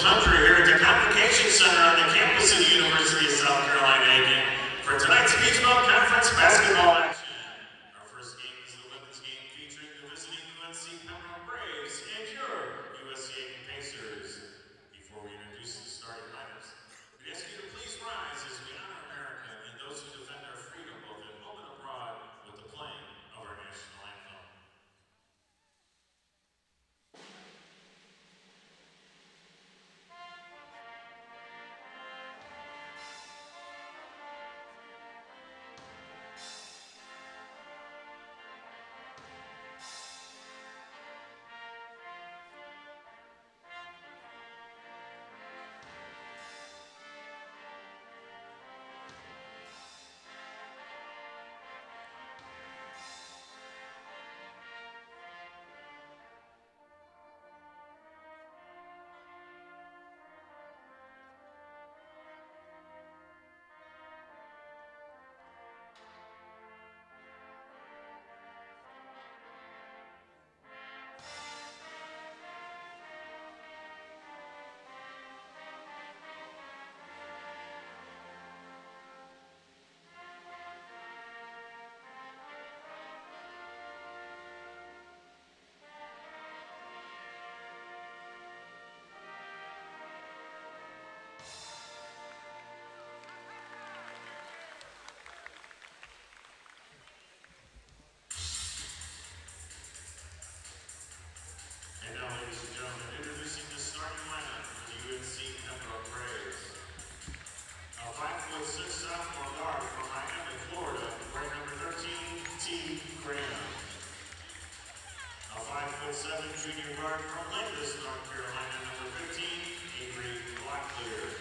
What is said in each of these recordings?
Tundra here at the Communication Center on the campus of the University of South Carolina, Aiken, for tonight's Beach Ball Conference basketball action. Our first game is the women's game featuring the visiting UNC Pembroke Braves and your USC Aiken Pacers. Before we introduce the starting lineups, we ask you to please rise as we honor America and those who defend our freedom both at home and abroad with the playing of our national anthem. And now, ladies and gentlemen, introducing the starting lineup for the UNC Pembroke Braves. A 5'6" sophomore guard from Miami, Florida, wearing number 13, T. Graham. A 5'7" junior guard from Landis, North Carolina, number 15, Avery Blacklear.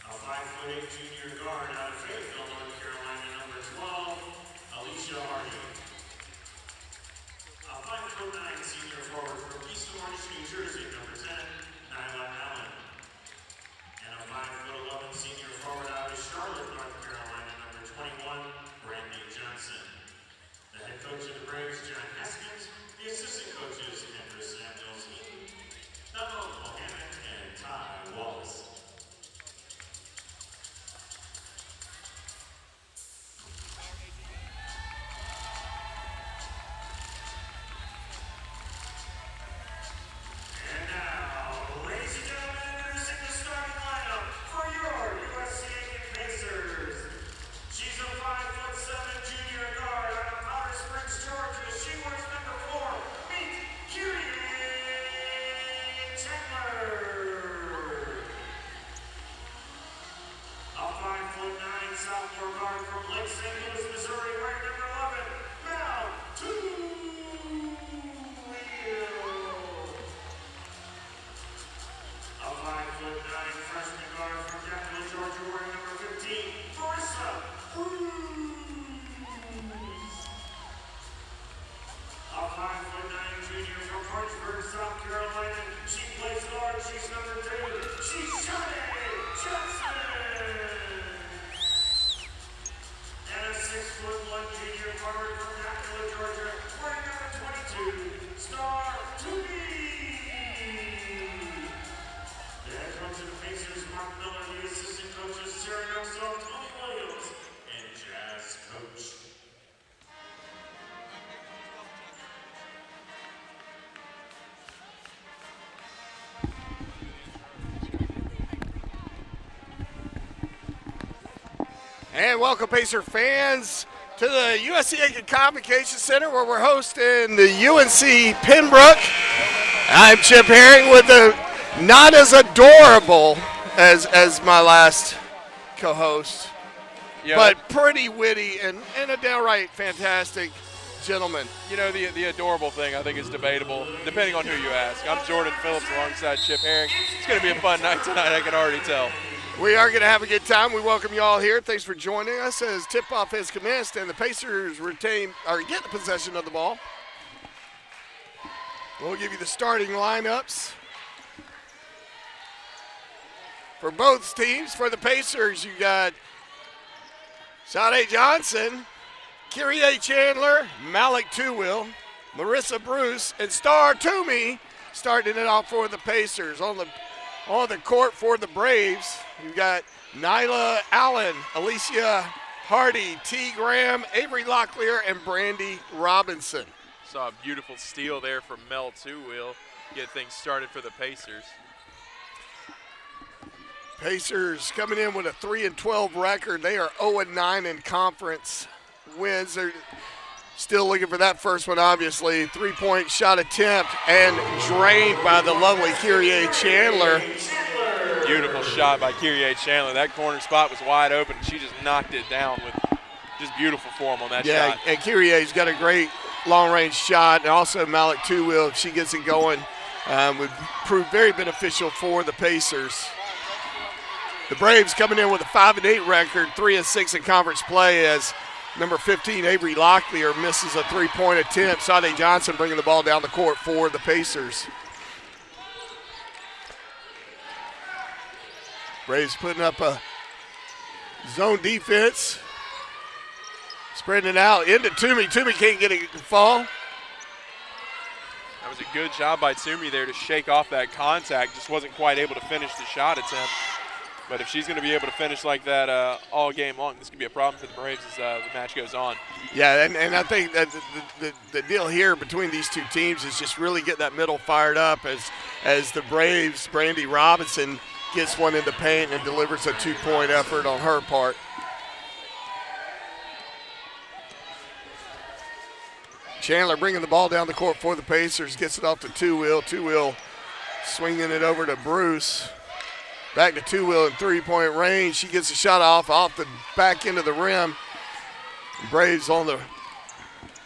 A 5'8" junior guard out of Fayetteville, North Carolina, number 12, Alicia Hardy. A 5'9" senior forward from East Orange, New Jersey, number 10, Nyla Allen. And a 5'11" senior forward out of Charlotte, North Carolina, number 21, Brandy Johnson. The head coach of the Braves, John Haskins. The assistant coaches, Andrew Samuels, Donald Mohammed, and Ty Wallace. And now, ladies and gentlemen, introducing the starting lineup for your USC Aiken Pacers. She's a 5'7" junior guard out of Powder Springs, Georgia. She wears number 4. Meet Kyrie Chandler. A 5'9" sophomore guard from Lake St. Louis, Missouri, wearing number 11. Now, a 5'9" freshman guard from Jacksonville, Georgia, wearing number 15, Marissa Cruz. A 5'9" junior from Parchburg, South Carolina. She plays guard. She's number 2. She's Shanae Johnson. And a 6'1" junior forward from Jacksonville, Georgia, wearing number 22, Star Toomey. The head coach of the Pacers, Mark Miller, the assistant coaches, Sarah Noxell, Tony Williams, and Jazz Coach. And welcome, Pacer fans, to the USC Aiken Convocation Center, where we're hosting the UNC Pembroke. I'm Chip Herring with the not as adorable as my last co-host, Yeah, but pretty witty and a downright fantastic gentleman. you know, the adorable thing I think is debatable, depending on who you ask. I'm Jordan Phillips alongside Chip Herring. It's going to be a fun night tonight, I can already tell. We are going to have a good time. We welcome you all here. Thanks for joining us as tip-off has commenced and the Pacers get the possession of the ball. We'll give you the starting lineups for both teams. For the Pacers, you got Shanae Johnson, Kyrie Chandler, Malik Tuwill, Marissa Bruce, and Star Toomey starting it off for the Pacers. On the court for the Braves, you've got Nyla Allen, Alicia Hardy, T. Graham, Avery Locklear, and Brandy Robinson. Saw a beautiful steal there from Mel too, Will. Get things started for the Pacers. Pacers coming in with a 3-12 record. They are 0-9 in conference wins. They're still looking for that first one, obviously. Three-point shot attempt and drained by the lovely Kyrie Chandler. Beautiful shot by Kyrie Chandler. That corner spot was wide open. She just knocked it down with just beautiful form on that shot. Yeah, and Kyrie's got a great long-range shot, and also Malik Two-Wheel, if she gets it going, would prove very beneficial for the Pacers. The Braves coming in with a 5-8 record, 3-6 in conference play as number 15, Avery Locklear, misses a three-point attempt. Sade Johnson bringing the ball down the court for the Pacers. Braves putting up a zone defense. Spreading it out into Toomey. Toomey can't get it to fall. That was a good job by Toomey there to shake off that contact. Just wasn't quite able to finish the shot attempt. But if she's going to be able to finish like that all game long, this could be a problem for the Braves as the match goes on. Yeah, and I think that the deal here between these two teams is just really getting that middle fired up as the Braves, Brandy Robinson, gets one in the paint and delivers a two-point effort on her part. Chandler bringing the ball down the court for the Pacers, gets it off to Two-Wheel. Two-Wheel swinging it over to Bruce. Back to Two-Wheel in three-point range. She gets a shot off the back end of the rim. Braves on the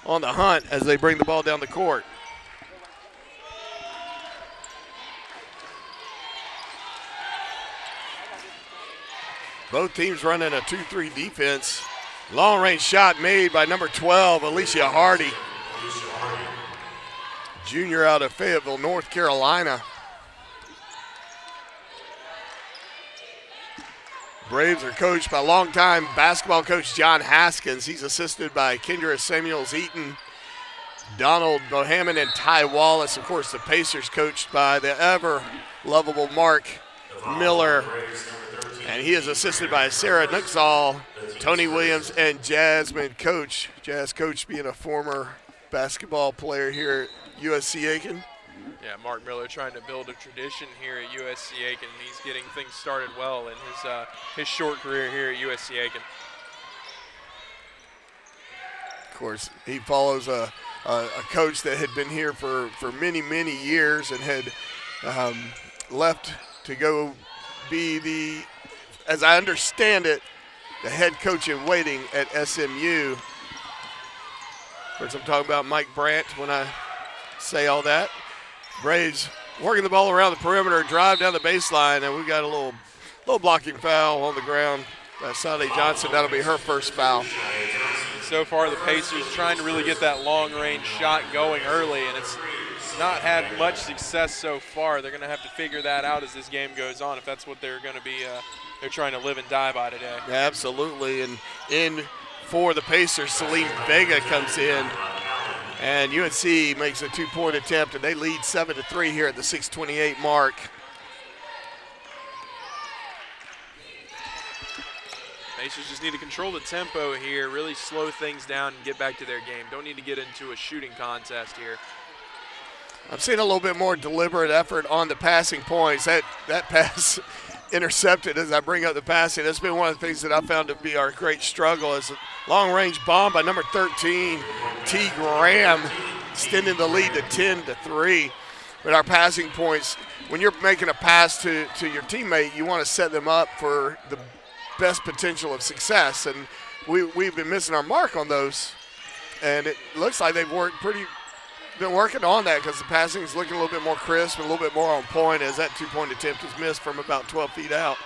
hunt as they bring the ball down the court. Both teams running a 2-3 defense. Long-range shot made by number 12, Alicia Hardy. Junior out of Fayetteville, North Carolina. Braves are coached by longtime basketball coach John Haskins. He's assisted by Kendra Samuels-Eaton, Donald Bohaman, and Ty Wallace. Of course, the Pacers coached by the ever-lovable Mark Miller. And he is assisted by Sarah Nuxall, Tony Williams, and Jasmine Coach. Jazz Coach being a former basketball player here at USC Aiken. Yeah, Mark Miller trying to build a tradition here at USC Aiken. He's getting things started well in his short career here at USC Aiken. Of course, he follows a coach that had been here for many, many years and had left to go be as I understand it, the head coach in waiting at SMU. Of course, I'm talking about Mike Brandt when I say all that. Braves working the ball around the perimeter, drive down the baseline, and we got a little blocking foul on the ground by Sade Johnson. That'll be her first foul. So far, the Pacers trying to really get that long-range shot going early, and it's not had much success so far. They're going to have to figure that out as this game goes on if that's what they're going to be they're trying to live and die by today. Yeah, absolutely, and in for the Pacers, Celine Vega comes in. And UNC makes a two-point attempt, and they lead 7-3 here at the 6:28 mark. Pacers just need to control the tempo here, really slow things down and get back to their game. Don't need to get into a shooting contest here. I'm seeing a little bit more deliberate effort on the passing points. That pass intercepted as I bring up the passing. That's been one of the things that I found to be our great struggle is a long-range bomb by number 13, T. Graham, extending the lead to 10-3. But our passing points, when you're making a pass to your teammate, you want to set them up for the best potential of success. And we've been missing our mark on those. And it looks like they've been working on that because the passing is looking a little bit more crisp and a little bit more on point as that two-point attempt is missed from about 12 feet out.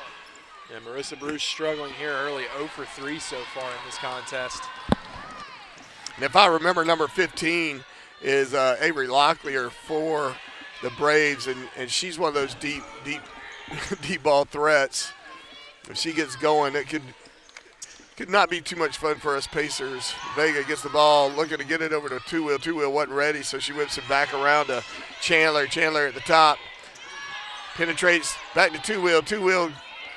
Yeah, Marissa Bruce struggling here early, 0 for 3 so far in this contest. And if I remember, number 15 is Avery Locklear for the Braves, and she's one of those deep ball threats. If she gets going, it could Could not be too much fun for us Pacers. Vega gets the ball, looking to get it over to Two-Wheel. Two-Wheel wasn't ready, so she whips it back around to Chandler. Chandler at the top. Penetrates back to Two-Wheel. Two-Wheel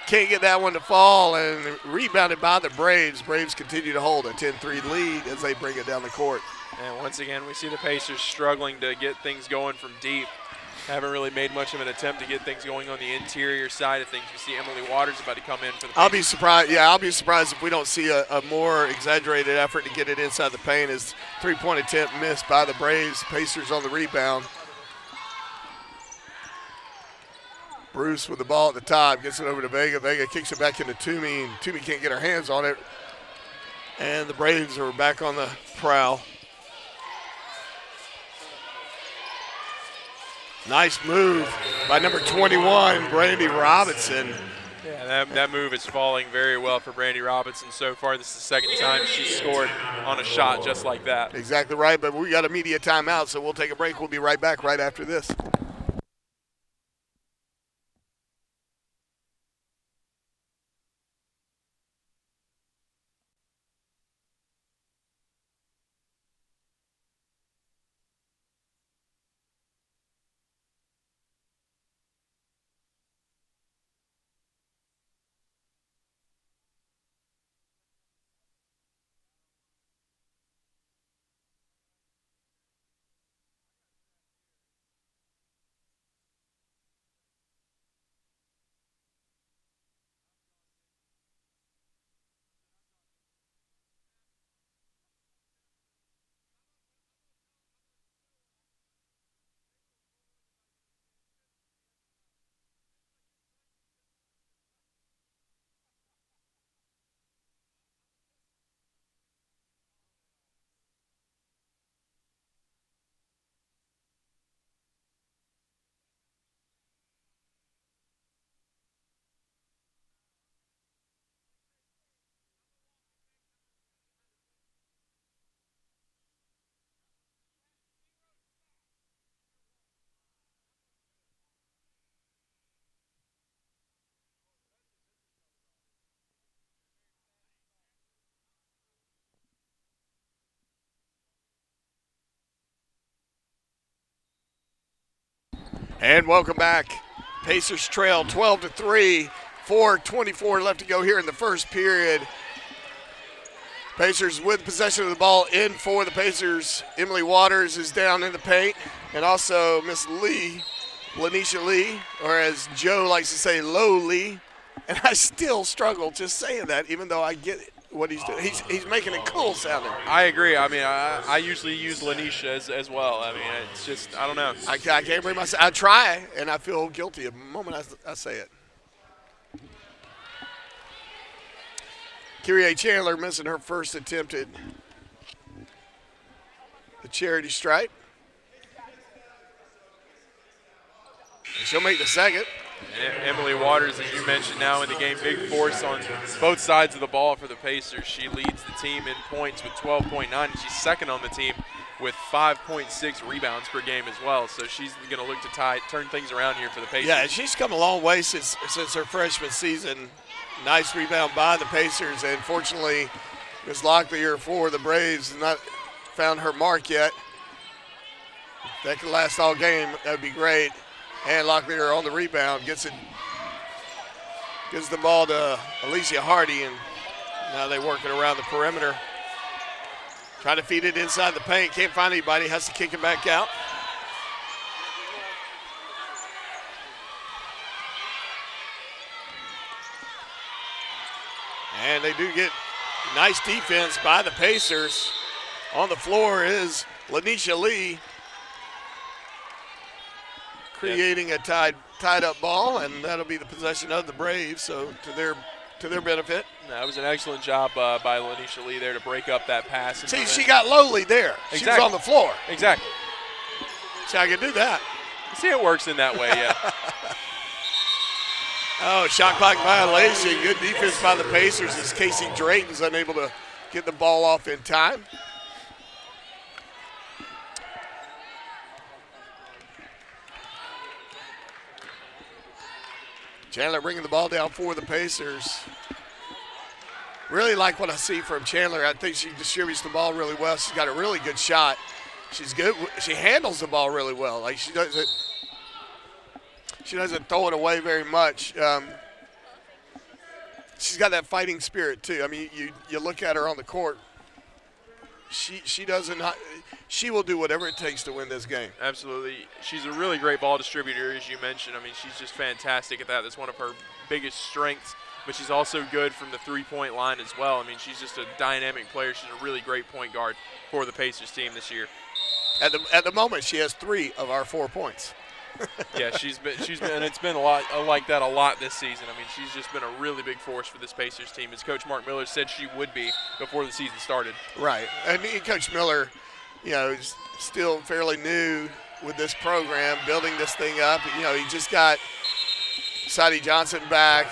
can't get that one to fall, and rebounded by the Braves. Braves continue to hold a 10-3 lead as they bring it down the court. And once again, we see the Pacers struggling to get things going from deep. Haven't really made much of an attempt to get things going on the interior side of things. You see Emily Waters about to come in for the Pacers. I'll be surprised. Yeah, I'll be surprised if we don't see a more exaggerated effort to get it inside the paint. As three-point attempt missed by the Braves. Pacers on the rebound. Bruce with the ball at the top, gets it over to Vega. Vega kicks it back into Toomey, and Toomey can't get her hands on it. And the Braves are back on the prowl. Nice move by number 21, Brandy Robinson. Yeah, that move is falling very well for Brandy Robinson so far. This is the second time she's scored on a shot just like that. Exactly right, but we got a media timeout, so we'll take a break. We'll be right back right after this. And welcome back. Pacers trail 12-3, 4:24 left to go here in the first period. Pacers with possession of the ball in for the Pacers. Emily Waters is down in the paint, and also Miss Lee, Lanisha Lee, or as Joe likes to say, Low Lee. And I still struggle just saying that, even though I get it, what he's doing. He's making it cool sounding. I agree. I mean, I usually use Lanisha as well. I mean, it's just, I don't know. I can't bring myself. I try, and I feel guilty the moment I say it. Kyrie Chandler missing her first attempt at the charity stripe. And she'll make the second. Emily Waters, as you mentioned, now in the game, big force on both sides of the ball for the Pacers. She leads the team in points with 12.9, and she's second on the team with 5.6 rebounds per game as well. So she's going to look to turn things around here for the Pacers. Yeah, she's come a long way since her freshman season. Nice rebound by the Pacers, and fortunately, Ms. Locklear for the Braves has not found her mark yet. If that could last all game, that would be great. And Locklear on the rebound gives the ball to Alicia Hardy, and now they're working around the perimeter. Trying to feed it inside the paint, can't find anybody, has to kick it back out. And they do get nice defense by the Pacers. On the floor is Lanisha Lee, creating a tied up ball, and that'll be the possession of the Braves, so to their benefit. That was an excellent job by Lanisha Lee there to break up that pass. See, she got lowly there. Exactly. She was on the floor. Exactly. See, I can do that. See, it works in that way, yeah. Oh, shot clock violation. Good defense by the Pacers as Casey Drayton's unable to get the ball off in time. Chandler bringing the ball down for the Pacers. really like what I see from Chandler. I think she distributes the ball really well. She's got a really good shot. She's good. She handles the ball really well. Like she doesn't throw it away very much. She's got that fighting spirit too. I mean, you look at her on the court. She doesn't. She will do whatever it takes to win this game. Absolutely. She's a really great ball distributor, as you mentioned. I mean, she's just fantastic at that. That's one of her biggest strengths, but she's also good from the three-point line as well. I mean, she's just a dynamic player. She's a really great point guard for the Pacers team this year. At the moment, she has 3 of our 4 points. Yeah, she's been, and it's been a lot like that a lot this season. I mean, she's just been a really big force for this Pacers team, as Coach Mark Miller said she would be before the season started. Right, and Coach Miller, is still fairly new with this program, building this thing up. He just got Sadie Johnson back.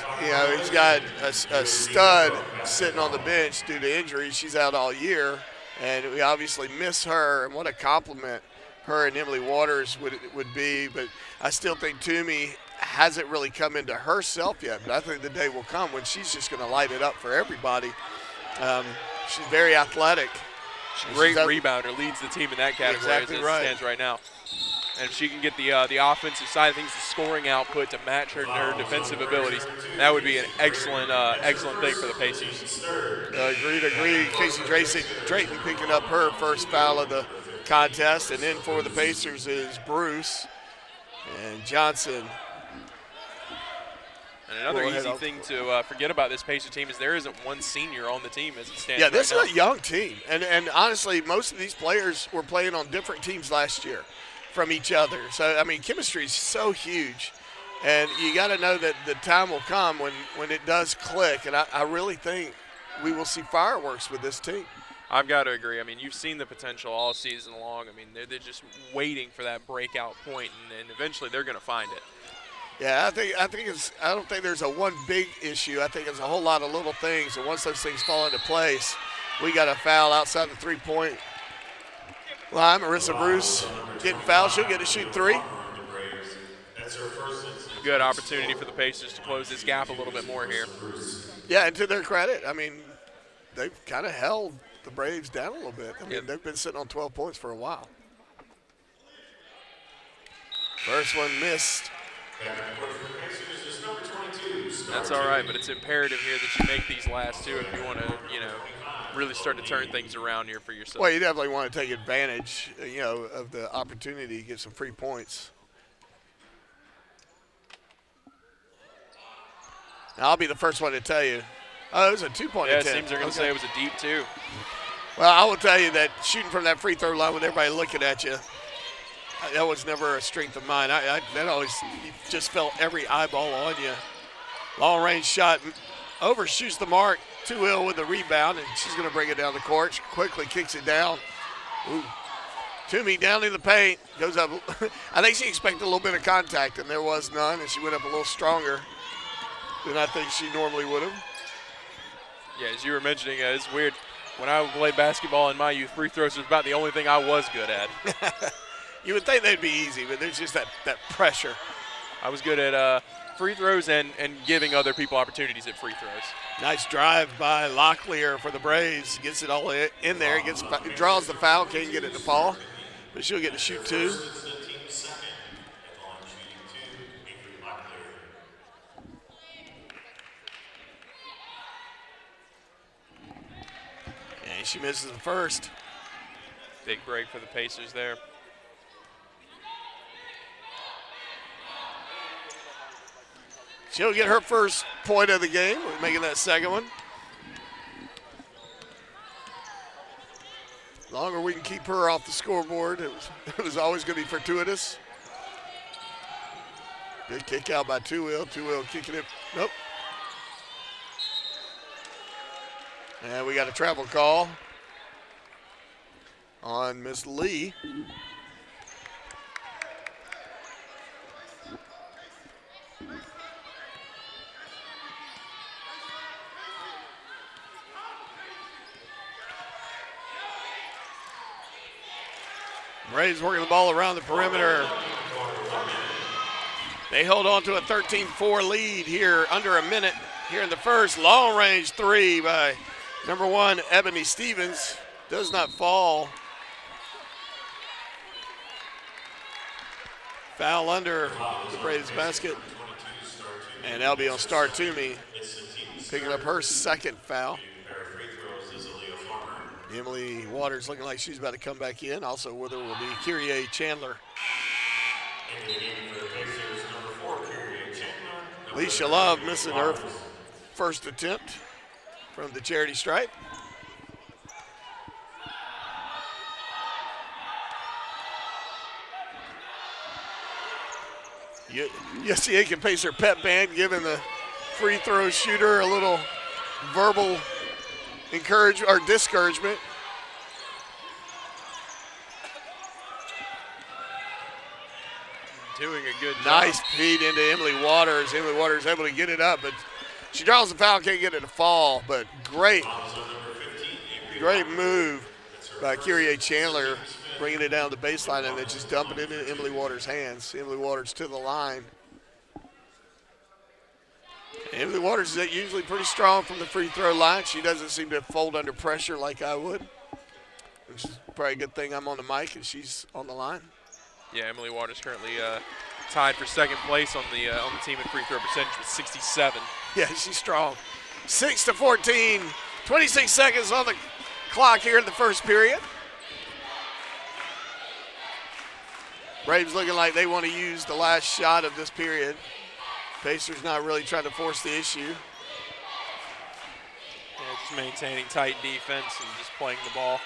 He's got a stud sitting on the bench due to injury. She's out all year, and we obviously miss her. And what a compliment her and Emily Waters would be. But I still think Toomey hasn't really come into herself yet. But I think the day will come when she's just going to light it up for everybody. She's very athletic. She's a great rebounder, leads the team in that category exactly as it right. stands right now. And if she can get the offensive side of things, the scoring output to match her defensive abilities, that would be an excellent thing for the Pacers. Agreed. Casey Drayton picking up her first foul of the contest. And then for the Pacers is Bruce and Johnson. And another easy thing to forget about this Pacer team is there isn't one senior on the team as it stands. Yeah, this right is a young team. And honestly, most of these players were playing on different teams last year from each other. So, I mean, chemistry is so huge. And you got to know that the time will come when it does click. And I really think we will see fireworks with this team. I've got to agree. I mean, you've seen the potential all season long. I mean, they're just waiting for that breakout point, and eventually they're going to find it. Yeah, I don't think there's a one big issue. I think it's a whole lot of little things, and once those things fall into place, we got a foul outside the 3-point line. Marissa Bruce getting fouled. She'll get to shoot 3. Good opportunity for the Pacers to close this gap a little bit more here. Yeah, and to their credit, I mean, they've kind of held the Braves down a little bit. I mean, they've been sitting on 12 points for a while. First one missed. That's all right, but it's imperative here that you make these last two if you want to, really start to turn things around here for yourself. Well, you definitely want to take advantage, of the opportunity to get some free points. Now, I'll be the first one to tell you. Oh, it was a 2-point attempt. Yeah, it seems they're going to say it was a deep 2. Well, I will tell you that shooting from that free throw line with everybody looking at you, that was never a strength of mine. That always just felt every eyeball on you. Long range shot, overshoots the mark. 2-0 with the rebound, and she's going to bring it down the court. She quickly kicks it down. Ooh. Toomey down in the paint, goes up. I think she expected a little bit of contact, and there was none, and she went up a little stronger than I think she normally would have. Yeah, as you were mentioning, it's weird. When I played basketball in my youth, free throws was about the only thing I was good at. You would think they'd be easy, but there's just that pressure. I was good at free throws and giving other people opportunities at free throws. Nice drive by Locklear for the Braves. Gets it all in there. Draws the foul, can't get it to fall, but she'll get to shoot 2. And she misses the first. Big break for the Pacers there. She'll get her first point of the game. We're making that second one. The longer we can keep her off the scoreboard, it was always going to be fortuitous. Good kick out by 2-Will. 2-Will kicking it. Nope. And we got a travel call on Miss Lee. Braves working the ball around the perimeter. They hold on to a 13-4 lead here, under a minute here in the first. Long range 3 by Number 1, Ebony Stevens, does not fall. Foul under the Braves basket. And that'll be on Star Toomey, picking up her second foul. Emily Waters looking like she's about to come back in. Also with her will be Kyrie Chandler. Alicia Love missing her first attempt from the charity stripe. USC Aiken Pacer pep band giving the free throw shooter a little verbal encouragement or discouragement. Doing a good job. Nice feed into Emily Waters. Emily Waters able to get it up, but she draws the foul, can't get it to fall. But great move by Kyrie Chandler, bringing it down the baseline and then just dumping it into Emily Waters' hands. Emily Waters to the line. Emily Waters is usually pretty strong from the free throw line. She doesn't seem to fold under pressure like I would, which is probably a good thing I'm on the mic and she's on the line. Yeah, Emily Waters currently tied for second place on the team in free throw percentage with 67. Yeah, she's strong. 6-14, 26 seconds on the clock here in the first period. Braves looking like they want to use the last shot of this period. Pacers not really trying to force the issue. Yeah, just maintaining tight defense and just playing the ball.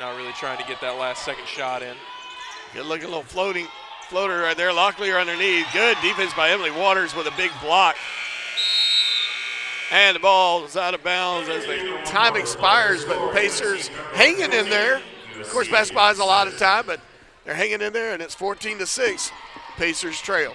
Not really trying to get that last second shot in. Good looking little floater right there. Locklear underneath. Good defense by Emily Waters with a big block. And the ball is out of bounds as the time expires, but Pacers hanging in there. Of course, basketball has a lot of time, but they're hanging in there, and it's 14-6. Pacers trail.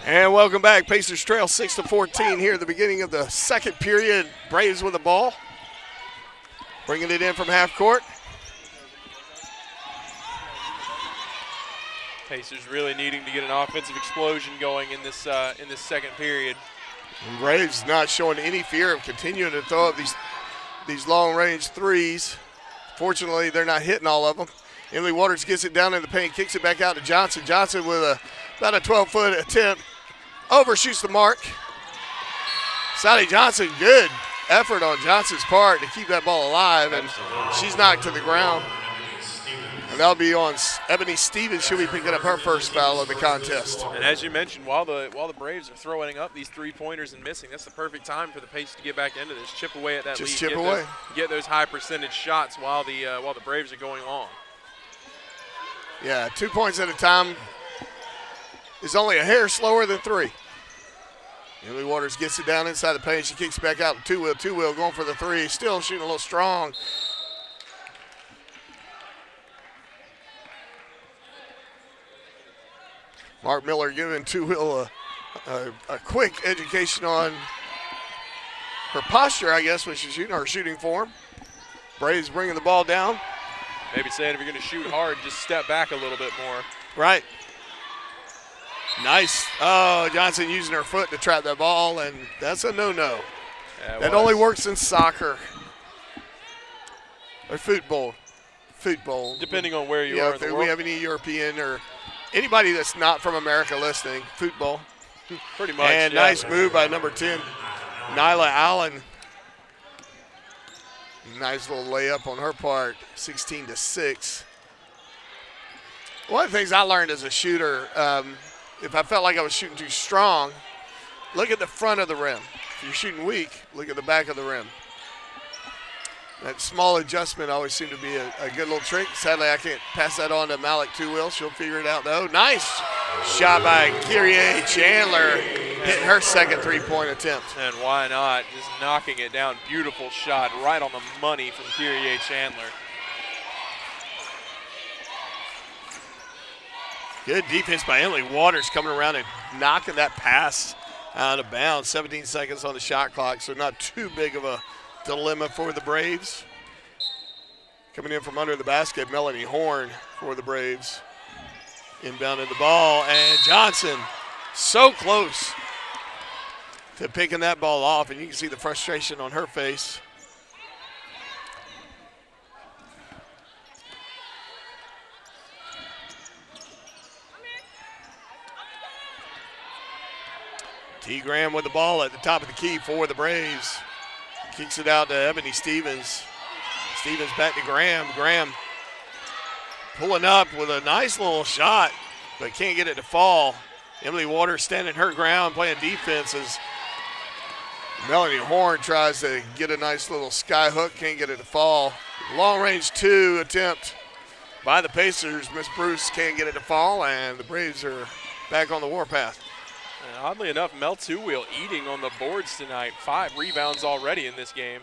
And welcome back. Pacers trail 6-14 here at the beginning of the second period. Braves with the ball. Bringing it in from half court. Pacers really needing to get an offensive explosion going in this second period. And Braves not showing any fear of continuing to throw up these long-range threes. Fortunately, they're not hitting all of them. Emily Waters gets it down in the paint, kicks it back out to Johnson. Johnson with about a 12-foot attempt. Overshoots the mark. Sally Johnson, good effort on Johnson's part to keep that ball alive, and she's knocked to the ground. And that'll be on Ebony Stevens. She'll be picking up her first foul of the contest. And as you mentioned, while the Braves are throwing up these three-pointers and missing, that's the perfect time for the Pacers to get back into this. Chip away at that lead. Just chip away. Get those high percentage shots while the Braves are going on. Yeah, 2 points at a time is only a hair slower than three. Emily Waters gets it down inside the paint. She kicks back out. Two-wheel going for the three. Still shooting a little strong. Mark Miller giving Two-wheel a quick education on her posture, I guess, when she's shooting, her shooting form. Braves bringing the ball down. Maybe saying if you're going to shoot hard, just step back a little bit more. Right. Nice. Oh, Johnson using her foot to trap that ball, and that's a no-no. Yeah, that only works in soccer or football. Football. Depending on where you are in the if world. we have any European or anybody that's not from America listening, football. Pretty much. And nice move by number 10, Nyla Allen. Nice little layup on her part, 16-6. One of the things I learned as a shooter, if I felt like I was shooting too strong, look at the front of the rim. If you're shooting weak, look at the back of the rim. That small adjustment always seemed to be a good little trick. Sadly, I can't pass that on to Malik Two-Wheel. She'll figure it out, though. Nice shot by Kyrie Chandler, hitting her second three-point attempt. And why not? Just knocking it down. Beautiful shot right on the money from Kyrie Chandler. Good defense by Emily Waters coming around and knocking that pass out of bounds. 17 seconds on the shot clock, so not too big of a dilemma for the Braves. Coming in from under the basket, Melanie Horn for the Braves. Inbounding the ball, and Johnson so close to picking that ball off, and you can see the frustration on her face. T. Graham with the ball at the top of the key for the Braves. Kicks it out to Ebony Stevens. Stevens back to Graham. Graham pulling up with a nice little shot, but can't get it to fall. Emily Waters standing her ground, playing defense as Melanie Horn tries to get a nice little sky hook, can't get it to fall. Long range two attempt by the Pacers. Miss Bruce can't get it to fall, and the Braves are back on the warpath. And oddly enough, Mel Two-Wheel eating on the boards tonight. 5 rebounds already in this game.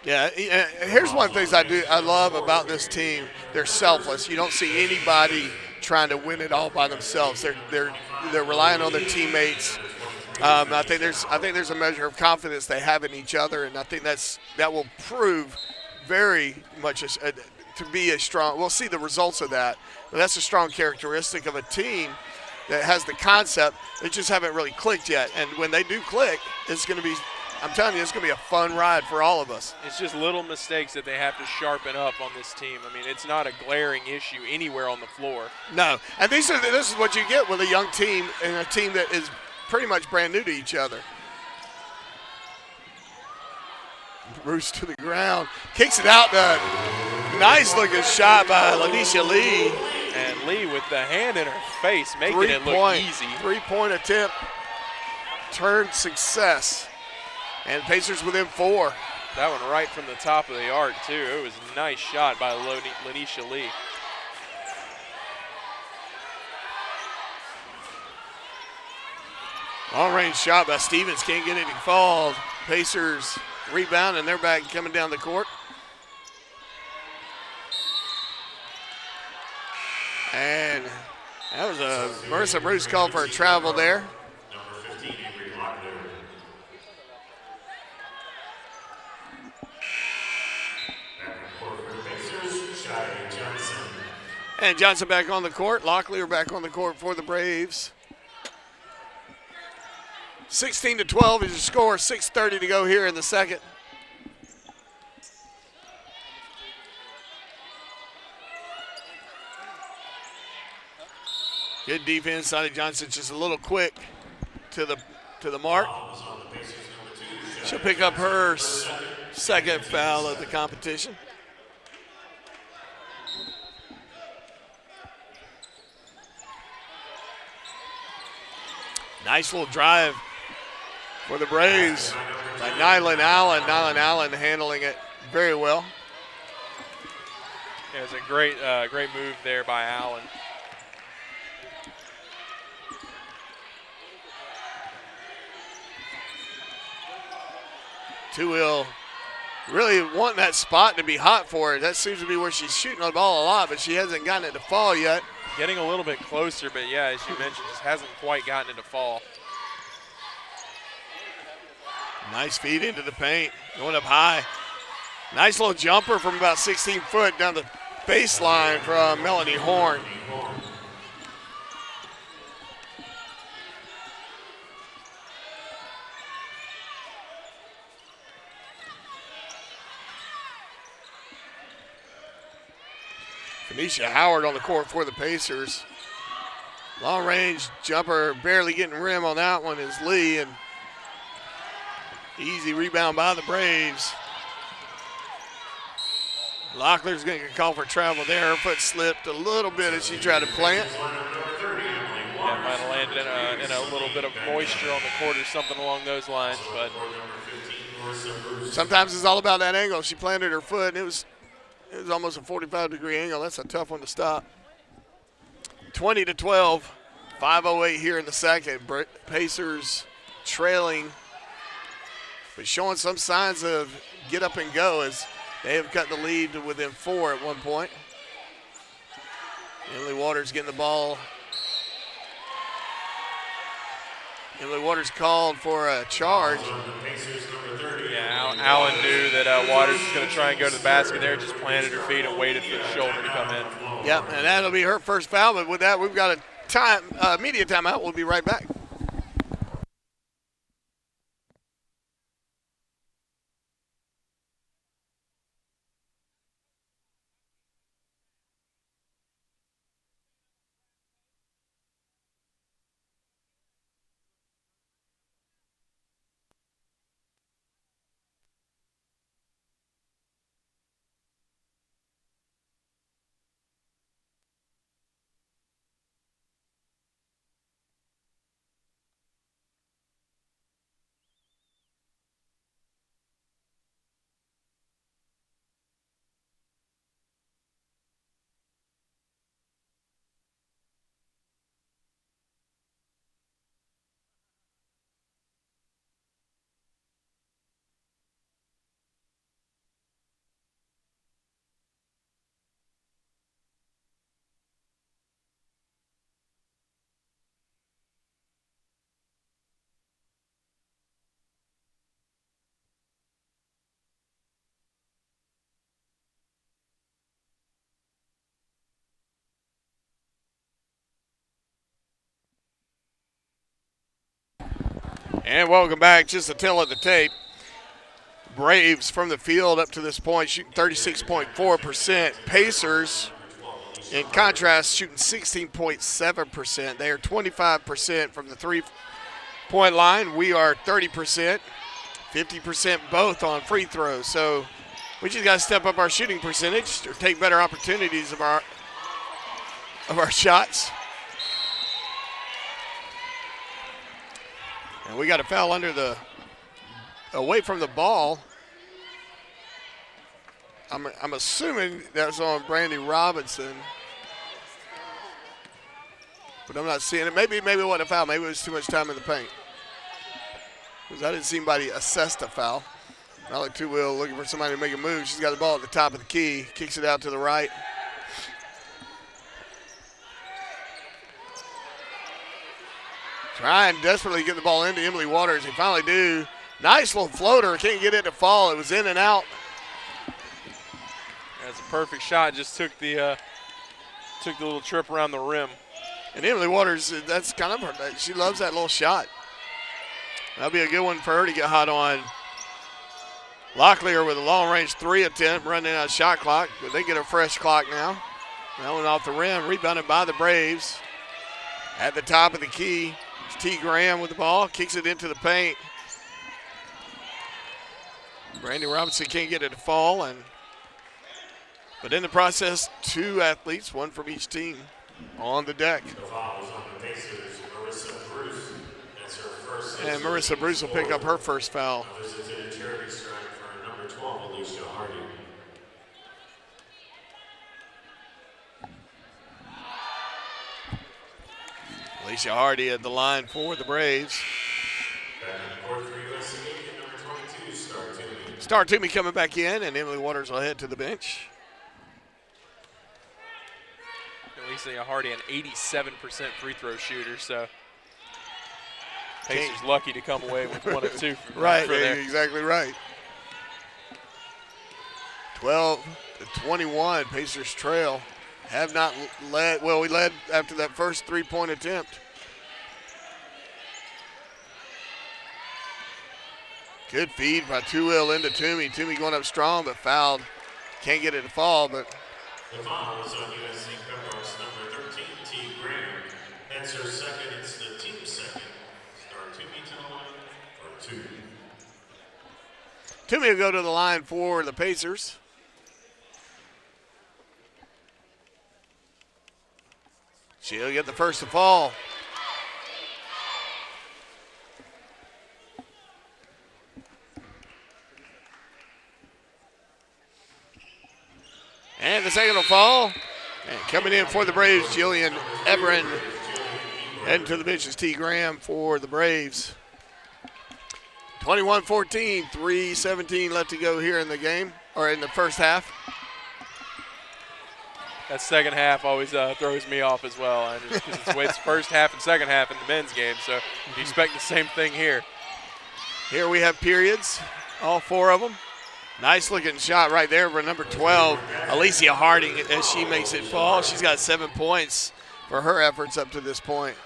Yeah, here's one of the things I love about this team. They're selfless. You don't see anybody trying to win it all by themselves. They're relying on their teammates. I think there's a measure of confidence they have in each other, and I think that will prove very much to be a strong. We'll see the results of that, but that's a strong characteristic of a team that has the concept. They just haven't really clicked yet, and when they do click, it's going to be. I'm telling you, it's going to be a fun ride for all of us. It's just little mistakes that they have to sharpen up on this team. I mean, it's not a glaring issue anywhere on the floor. No, and this is what you get with a young team and a team that is pretty much brand new to each other. Bruce to the ground, kicks it out. Nice looking shot by Lanisha Lee. And Lee with the hand in her face, making it look easy. 3-point attempt turned success. And Pacers within 4. That one right from the top of the arc, too. It was a nice shot by Lanisha Lee. Long-range shot by Stevens. Can't get it to fall. Pacers rebound, and they're back coming down the court. And that was a Marissa Bruce call for a travel there. Number 15, Avery Locklear. Back in court for the Pacers, Shia Johnson. And Johnson back on the court. Locklear back on the court for the Braves. 16-12 is the score. 6:30 to go here in the second. Good defense. Sonny Johnson just a little quick to the mark. She'll pick up her second foul of the competition. Nice little drive for the Braves by Nylan Allen. Nylan Allen handling it very well. It was a great move there by Allen. Two-wheel really wanting that spot to be hot for her. That seems to be where she's shooting the ball a lot, but she hasn't gotten it to fall yet. Getting a little bit closer, but yeah, as you mentioned, just hasn't quite gotten it to fall. Nice feed into the paint, going up high. Nice little jumper from about 16 foot down the baseline from Melanie Horn. Kenesha Howard on the court for the Pacers. Long range jumper, barely getting rim on that one is Lee, and easy rebound by the Braves. Locklear's going to get called for travel there. Her foot slipped a little bit as she tried to plant. Yeah, might have landed in a little bit of moisture on the court or something along those lines, but sometimes it's all about that angle. She planted her foot, and it was almost a 45-degree angle. That's a tough one to stop. 20-12, 5:08 here in the second. Pacers trailing, but showing some signs of get up and go as they have cut the lead to within 4 at one point. Emily Waters getting the ball. Emily Waters called for a charge. Yeah, Allen knew that Waters was going to try and go to the basket there, just planted her feet and waited for the shoulder to come in. Yep, and that'll be her first foul, but with that, we've got a media timeout. We'll be right back. And welcome back. Just a tail of the tape. Braves from the field up to this point shooting 36.4%. Pacers, in contrast, shooting 16.7%. They are 25% from the three-point line. We are 30%, 50% both on free throws. So we just got to step up our shooting percentage or take better opportunities of our shots. And we got a foul away from the ball. I'm assuming that's on Brandy Robinson, but I'm not seeing it. Maybe it wasn't a foul. Maybe it was too much time in the paint, because I didn't see anybody assess the foul. Molly Two-Wheel looking for somebody to make a move. She's got the ball at the top of the key, kicks it out to the right. Trying desperately to get the ball into Emily Waters. They finally do. Nice little floater. Can't get it to fall. It was in and out. That's a perfect shot. Just took the little trip around the rim. And Emily Waters, that's kind of her. She loves that little shot. That'll be a good one for her to get hot on. Locklear with a long-range 3 attempt, running out of shot clock, but they get a fresh clock now. That one off the rim, rebounded by the Braves. At the top of the key, it's T. Graham with the ball, kicks it into the paint. Brandy Robinson can't get it to fall, but in the process, 2 athletes, one from each team, on the deck. And Marissa Bruce will pick up her first foul. Alicia Hardy at the line for the Braves. Star Toomey coming back in, and Emily Waters will head to the bench. Alicia Hardy, an 87% free throw shooter, so Pacers lucky to come away with 1 of 2 from right, for there. you're exactly right. 12-21, Pacers trail. Have not led, well, we led after that first three-point attempt. Good feed by Two-Will into Toomey. Toomey going up strong, but fouled. Can't get it to fall, but. The foul is on USC Pembroke's number 13, T. Graham. That's her second. It's the team's second. Start Toomey to the line for 2. Toomey will go to the line for the Pacers. She'll get the first to fall. And the second will fall. And coming in for the Braves, Jillian Ebron. Heading to the bench is T. Graham for the Braves. 21-14, 3:17 left to go here in the game, or in the first half. That second half always throws me off as well, and because it's first half and second half in the men's game, so you expect the same thing here. Here we have periods, all 4 of them. Nice looking shot right there for number 12, Alicia Harding, as she makes it fall. She's got 7 points for her efforts up to this point.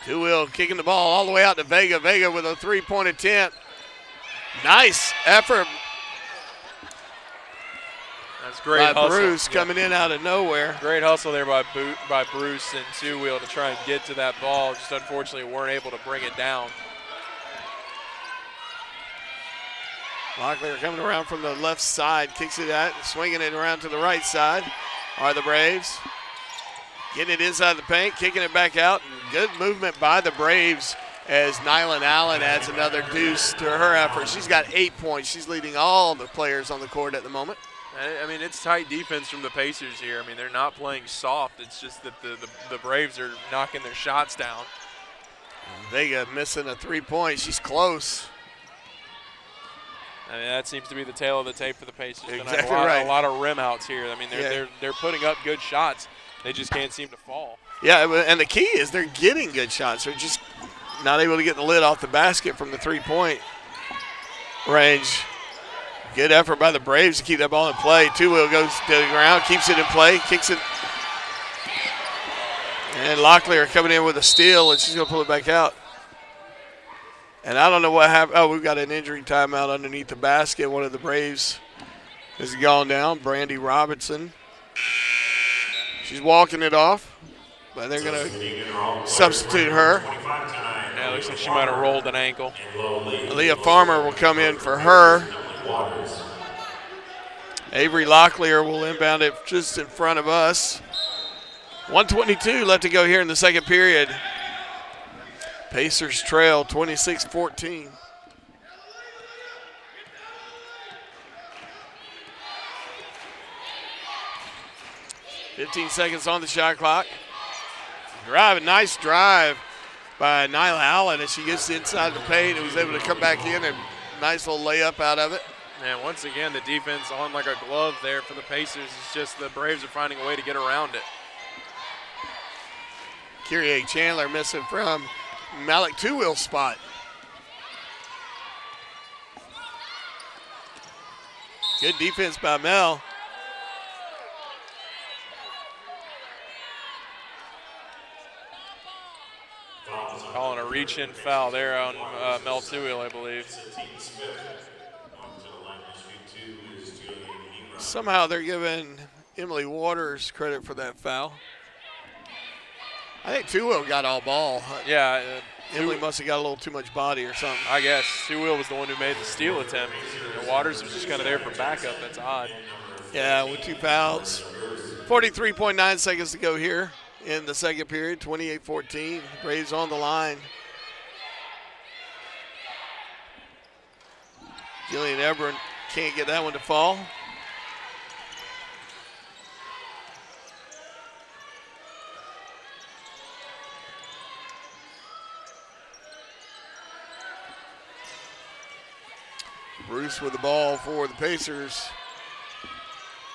Two-Will kicking the ball all the way out to Vega. Vega with a 3-point attempt. Nice effort. That's great by hustle. Bruce coming in out of nowhere. Great hustle there by Bruce and Two-Will to try and get to that ball. Just unfortunately weren't able to bring it down. Locklear coming around from the left side, kicks it out, swinging it around to the right side are the Braves. Getting it inside the paint, kicking it back out. Good movement by the Braves as Nylan Allen adds another deuce to her effort. She's got 8 points. She's leading all the players on the court at the moment. I mean, it's tight defense from the Pacers here. I mean, they're not playing soft. It's just that the Braves are knocking their shots down. Vega missing a 3-point. She's close. I mean, that seems to be the tail of the tape for the Pacers. Exactly right. A lot of rim outs here. I mean, they're putting up good shots. They just can't seem to fall. Yeah, and the key is they're getting good shots. They're just not able to get the lid off the basket from the 3-point range. Good effort by the Braves to keep that ball in play. Two-Will goes to the ground, keeps it in play, kicks it. And Locklear coming in with a steal, and she's going to pull it back out. And I don't know what happened. Oh, we've got an injury timeout underneath the basket. One of the Braves has gone down, Brandy Robinson. She's walking it off, but they're going to substitute her. Yeah, it looks like she might have rolled an ankle. Aaliyah Farmer will come in for her. Avery Locklear will inbound it just in front of us. 1:22 left to go here in the second period. Pacers trail 26-14. Seconds on the shot clock. Nice drive by Nyla Allen as she gets inside the paint and was able to come back in and nice little layup out of it. And once again, the defense on like a glove there for the Pacers. It's just the Braves are finding a way to get around it. Kyrie Chandler missing from Malik Two-Will's spot. Good defense by Mel. Calling a reach-in foul there on Mel Two-Will, I believe. Somehow they're giving Emily Waters credit for that foul. I think Two-Will got all ball. Yeah. Emily must have got a little too much body or something. I guess. Two-Will was the one who made the steal attempt. Waters was just kind of there for backup. That's odd. Yeah, with 2 fouls. 43.9 seconds to go here in the second period, 28-14. Braves on the line. Jillian Ebron can't get that one to fall. Bruce with the ball for the Pacers.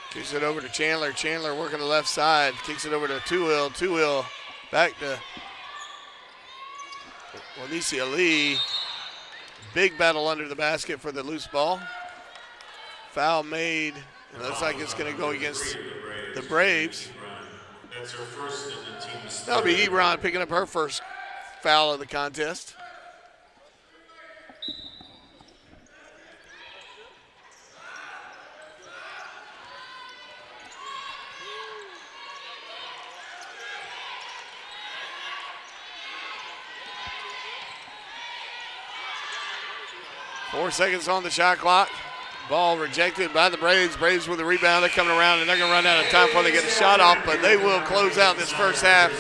Kicks it over to Chandler. Chandler working the left side. Kicks it over to Two-Hill. Two-Hill back to Onicia Lee. Big battle under the basket for the loose ball. Foul made. It looks like it's going to go against the Braves. That's her first in the team's That'll be Hebron picking up her first foul of the contest. Four seconds on the shot clock. Ball rejected by the Braves. Braves with the rebound. They're coming around, and they're going to run out of time before they get the shot off, but they will close out this first half,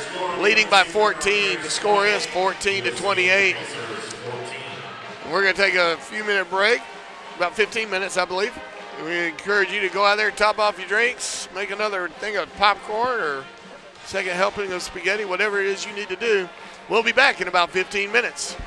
leading by 14. The score is 14-28. We're going to take a few-minute break, about 15 minutes, I believe. We encourage you to go out there, top off your drinks, make another thing of popcorn or second helping of spaghetti, whatever it is you need to do. We'll be back in about 15 minutes.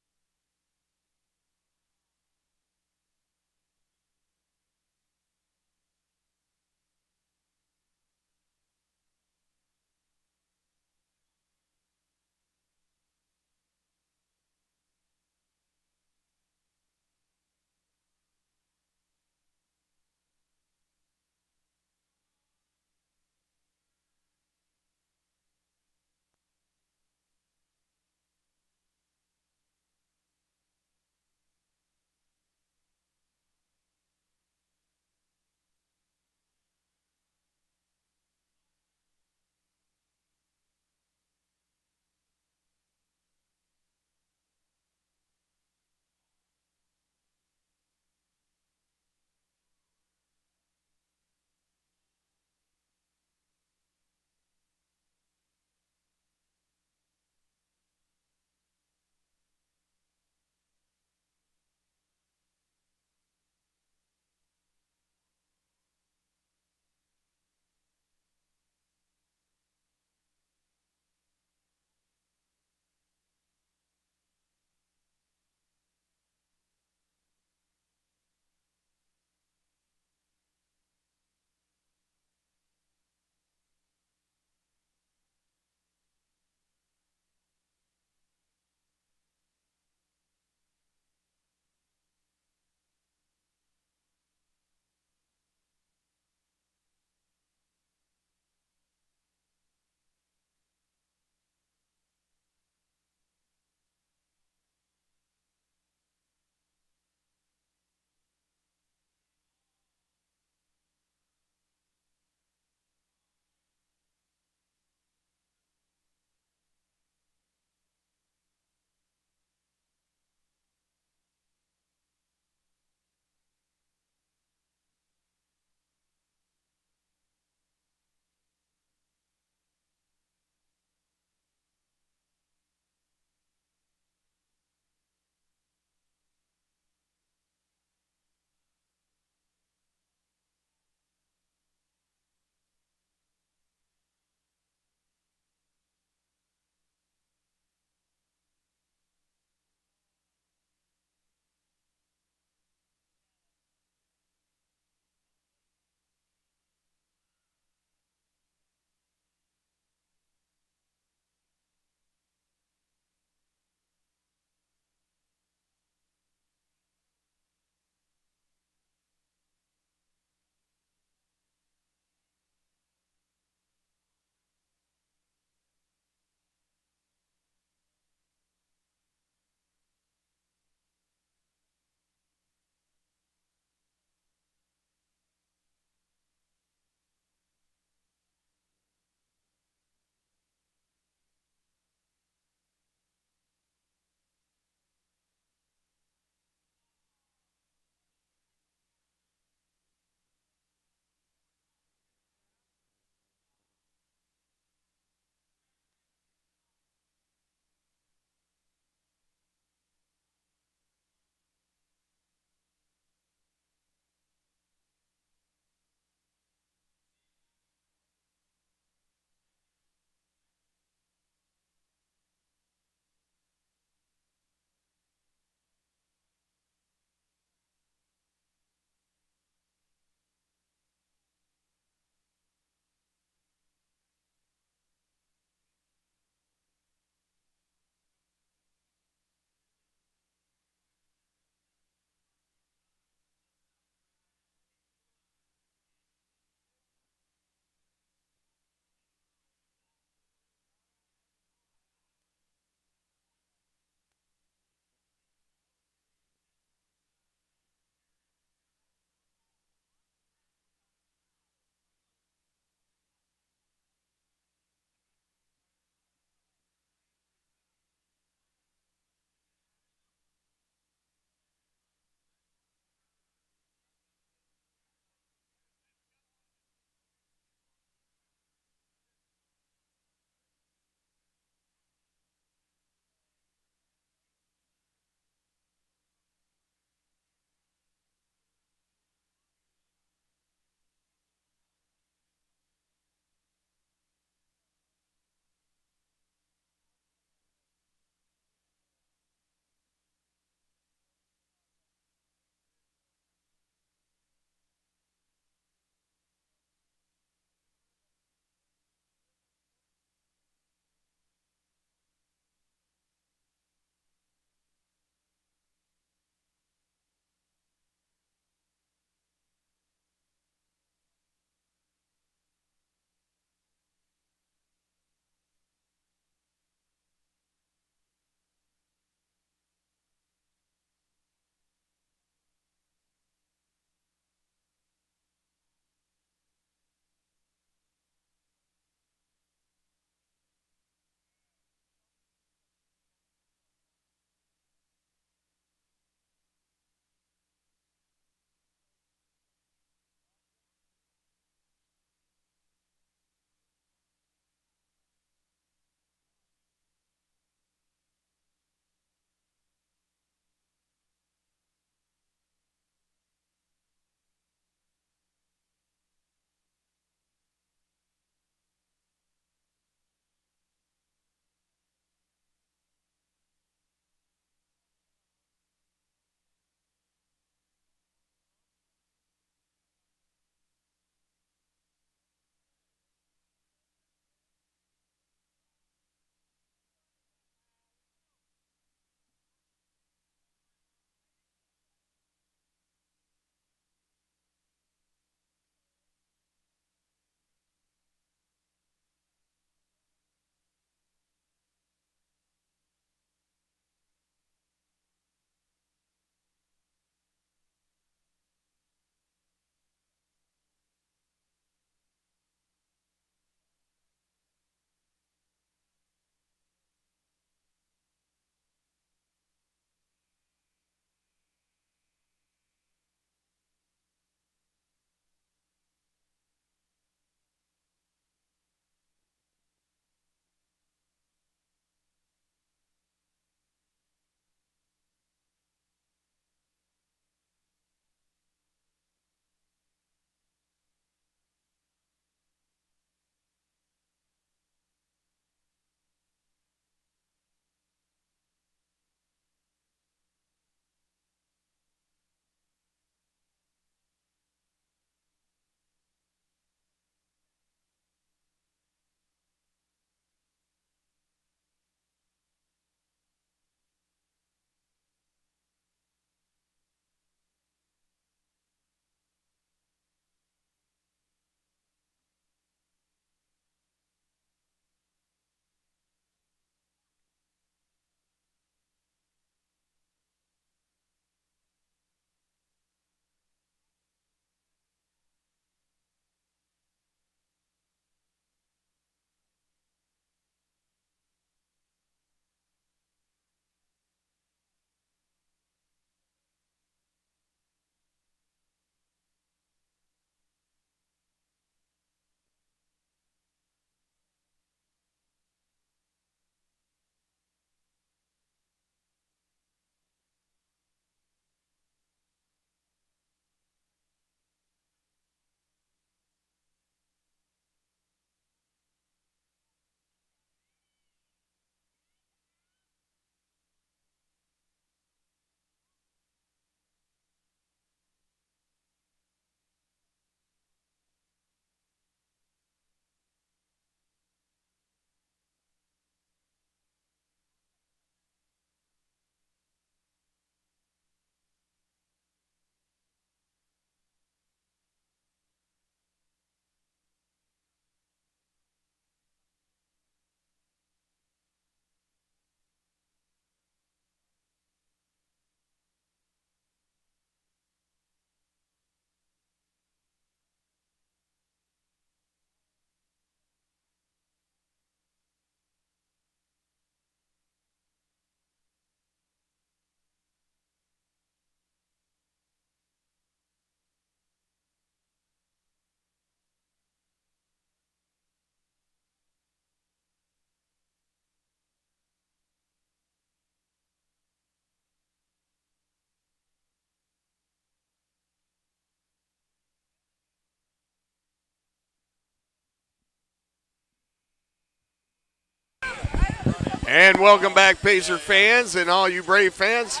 And welcome back, Pacer fans and all you Brave fans.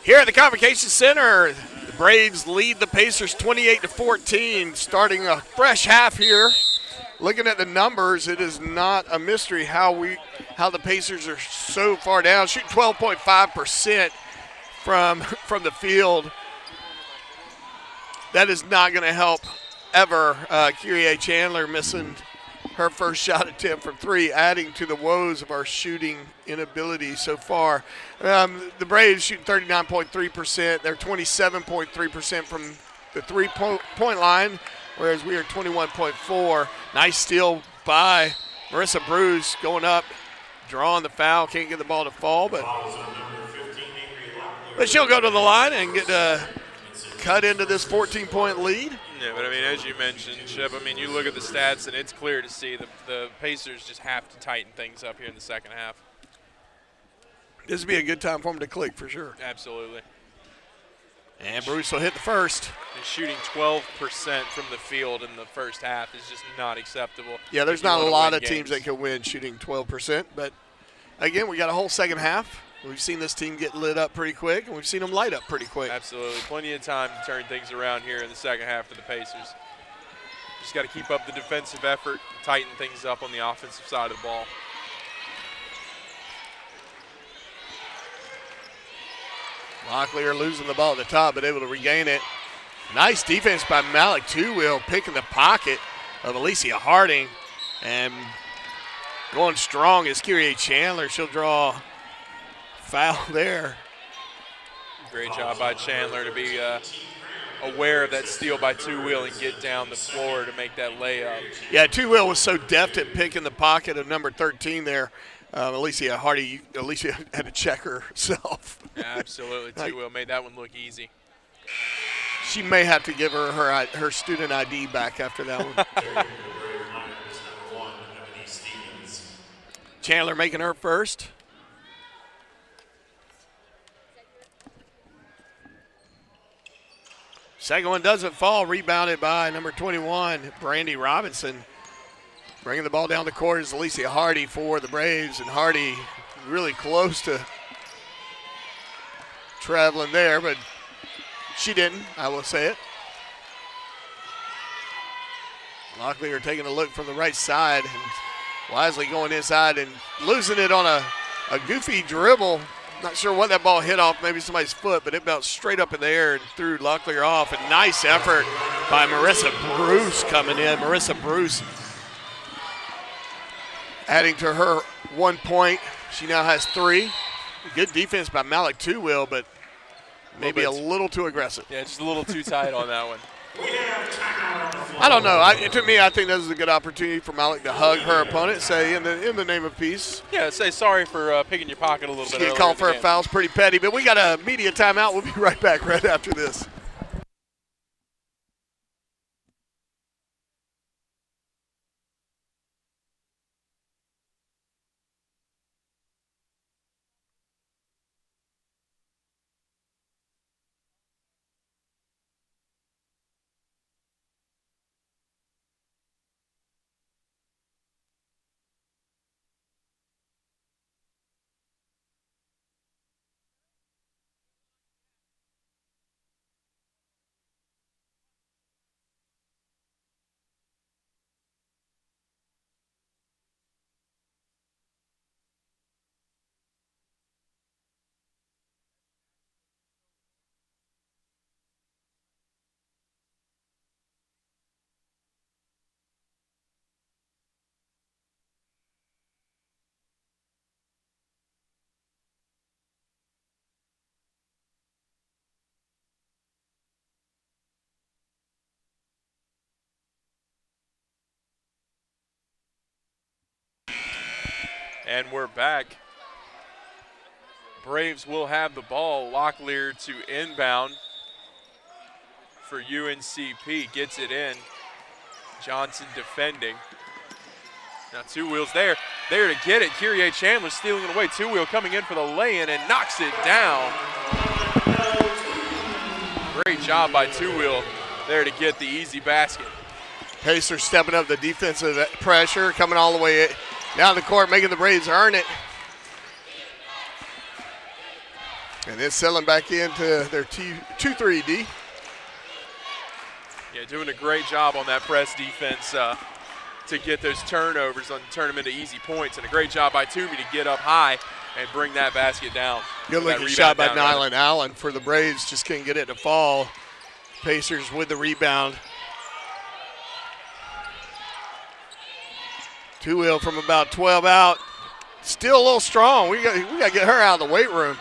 Here at the Convocation Center, the Braves lead the Pacers 28-14, starting a fresh half here. Looking at the numbers, it is not a mystery how the Pacers are so far down, shooting 12.5% from the field. That is not going to help ever. Kyrie Chandler missing her first shot attempt from three, adding to the woes of our shooting inability so far. The Braves shooting 39.3%. They're 27.3% from the three-point line, whereas we are 21.4. Nice steal by Marissa Bruce going up, drawing the foul. Can't get the ball to fall, but she'll go to the line and get cut into this 14-point lead. Yeah, but I mean, as you mentioned, Chip, I mean, you look at the stats and it's clear to see the Pacers just have to tighten things up here in the second half. This would be a good time for them to click for sure. Absolutely. And Bruce will hit the first. And shooting 12% from the field in the first half is just not acceptable. Yeah, there's not a lot of teams that can win shooting 12%. But, again, we got a whole second half. We've seen this team get lit up pretty quick, and we've seen them light up pretty quick. Absolutely. Plenty of time to turn things around here in the second half for the Pacers. Just got to keep up the defensive effort, tighten things up on the offensive side of the ball. Locklear losing the ball at the top, but able to regain it. Nice defense by Malik Two-Wheel, picking the pocket of Alicia Harding. And going strong is Kyrie Chandler. She'll draw foul there. Great job by Chandler to be aware of that steal by Two-Wheel and get down the floor to make that layup. Yeah, Two-Wheel was so deft at picking the pocket of number 13 there. Alicia had to check herself. Yeah, absolutely. Two-Wheel made that one look easy. She may have to give her student ID back after that one. Chandler making her first. Second one doesn't fall, rebounded by number 21, Brandy Robinson. Bringing the ball down the court is Alicia Hardy for the Braves, and Hardy really close to traveling there, but she didn't, I will say it. Locklear taking a look from the right side, and wisely going inside and losing it on a goofy dribble. Not sure what that ball hit off, maybe somebody's foot, but it bounced straight up in the air and threw Locklear off. A nice effort by Marissa Bruce coming in. Marissa Bruce adding to her 1 point. She now has 3. Good defense by Malik Two-Wheel, but maybe a little too aggressive. Yeah, just a little too tight on that one. I don't know. To me, I think this is a good opportunity for Malik to hug her opponent, say in the name of peace. Yeah, say sorry for picking your pocket a little bit. She called for a foul. It's pretty petty, but we got a media timeout. We'll be right back right after this. And we're back. Braves will have the ball. Locklear to inbound for UNCP. Gets it in. Johnson defending. Now Two-Wheel's there to get it. Kyrie Chandler stealing it away. Two-Wheel coming in for the lay-in and knocks it down. Great job by Two-Wheel there to get the easy basket. Pacers stepping up the defensive pressure, coming all the way down the court, making the Braves earn it. And then settling back into their 2-3-D. Yeah, doing a great job on that press defense to get those turnovers and turn them into easy points. And a great job by Toomey to get up high and bring that basket down. Good looking shot by Nyland Allen for the Braves. Just couldn't get it to fall. Pacers with the rebound. Two-wheel from about 12 out. Still a little strong. We got to get her out of the weight room.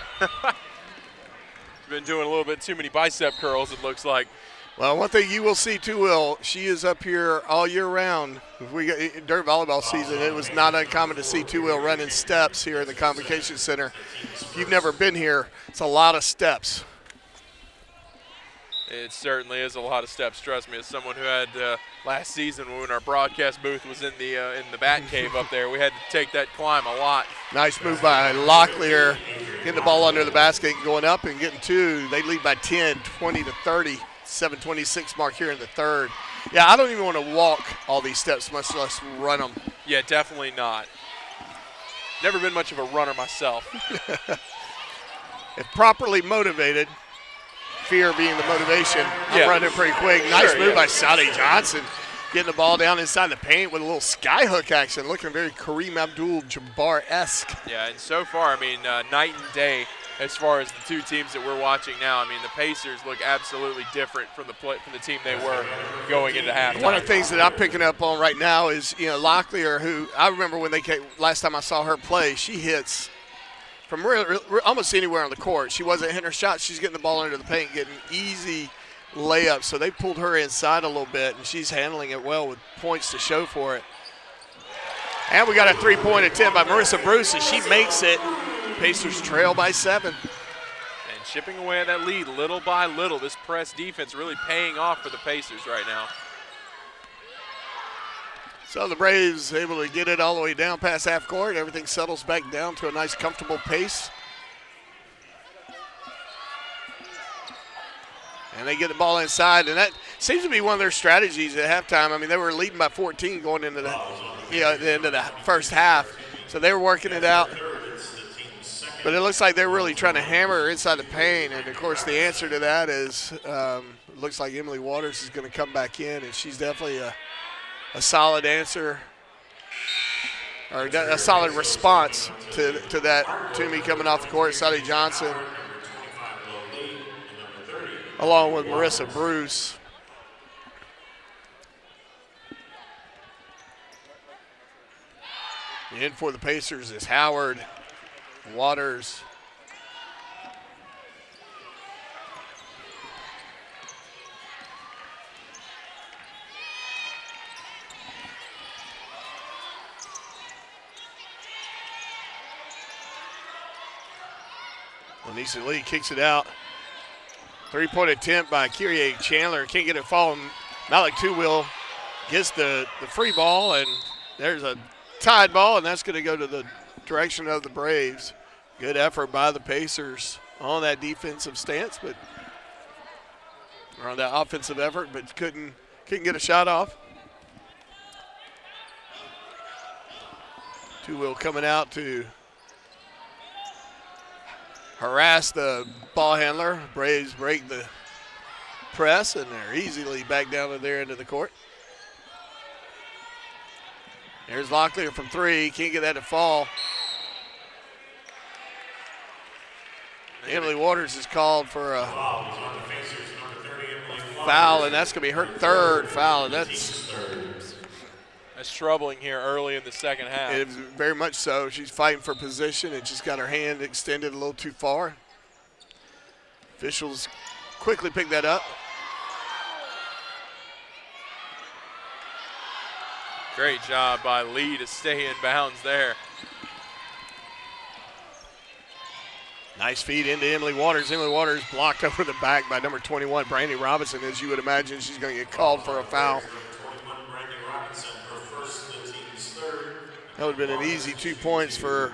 Been doing a little bit too many bicep curls, it looks like. Well, one thing you will see, Two-wheel, she is up here all year round. During volleyball season, it was not uncommon to see Two-wheel running steps here in the Convocation Center. If you've never been here, it's a lot of steps. It certainly is a lot of steps. Trust me, as someone who had last season when our broadcast booth was in the bat cave up there, we had to take that climb a lot. Nice move by Locklear, getting the ball under the basket, going up and getting two. They lead by 10, 20-30. 7:26 mark here in the third. Yeah, I don't even want to walk all these steps, much less run them. Yeah, definitely not. Never been much of a runner myself. If properly motivated, fear being the motivation, I'm running pretty quick. Nice move by Sally Johnson, getting the ball down inside the paint with a little skyhook action, looking very Kareem Abdul-Jabbar-esque. Yeah, and so far, I mean, night and day as far as the two teams that we're watching now. I mean, the Pacers look absolutely different from the team they were going into halftime. One of the things that I'm picking up on right now is, Locklear, who I remember when they came, last time I saw her play, she hits from almost anywhere on the court. She wasn't hitting her shot. She's getting the ball under the paint, getting easy layups. So they pulled her inside a little bit, and she's handling it well with points to show for it. And we got a three-point attempt by Marissa Bruce, and she makes it. Pacers trail by 7. And chipping away at that lead little by little. This press defense really paying off for the Pacers right now. So the Braves able to get it all the way down past half court. Everything settles back down to a nice, comfortable pace. And they get the ball inside, and that seems to be one of their strategies at halftime. I mean, they were leading by 14 going into the end of the first half, so they were working it out. But it looks like they're really trying to hammer her inside the paint, and, of course, the answer to that is it looks like Emily Waters is going to come back in, and she's definitely a solid answer or a solid response to that. Toomey coming off the court, Sally Johnson, along with Marissa Bruce. In for the Pacers is Howard, Waters. Lanisa Lee kicks it out. Three-point attempt by Kyrie Chandler. Can't get it falling. Malik Two-Wheel gets the free ball, and there's a tied ball, and that's going to go to the direction of the Braves. Good effort by the Pacers on that defensive stance, or on that offensive effort, but couldn't get a shot off. Two-Wheel coming out to harass the ball handler. Braves break the press, and they're easily back down to their end of the court. There's Locklear from three. Can't get that to fall. Emily Waters is called for a foul, and that's going to be her third foul. And that's troubling here early in the second half. It is very much so. She's fighting for position and just got her hand extended a little too far. Officials quickly pick that up. Great job by Lee to stay in bounds there. Nice feed into Emily Waters. Emily Waters blocked over the back by number 21, Brandy Robinson. As you would imagine, she's going to get called for a foul. That would have been an easy 2 points for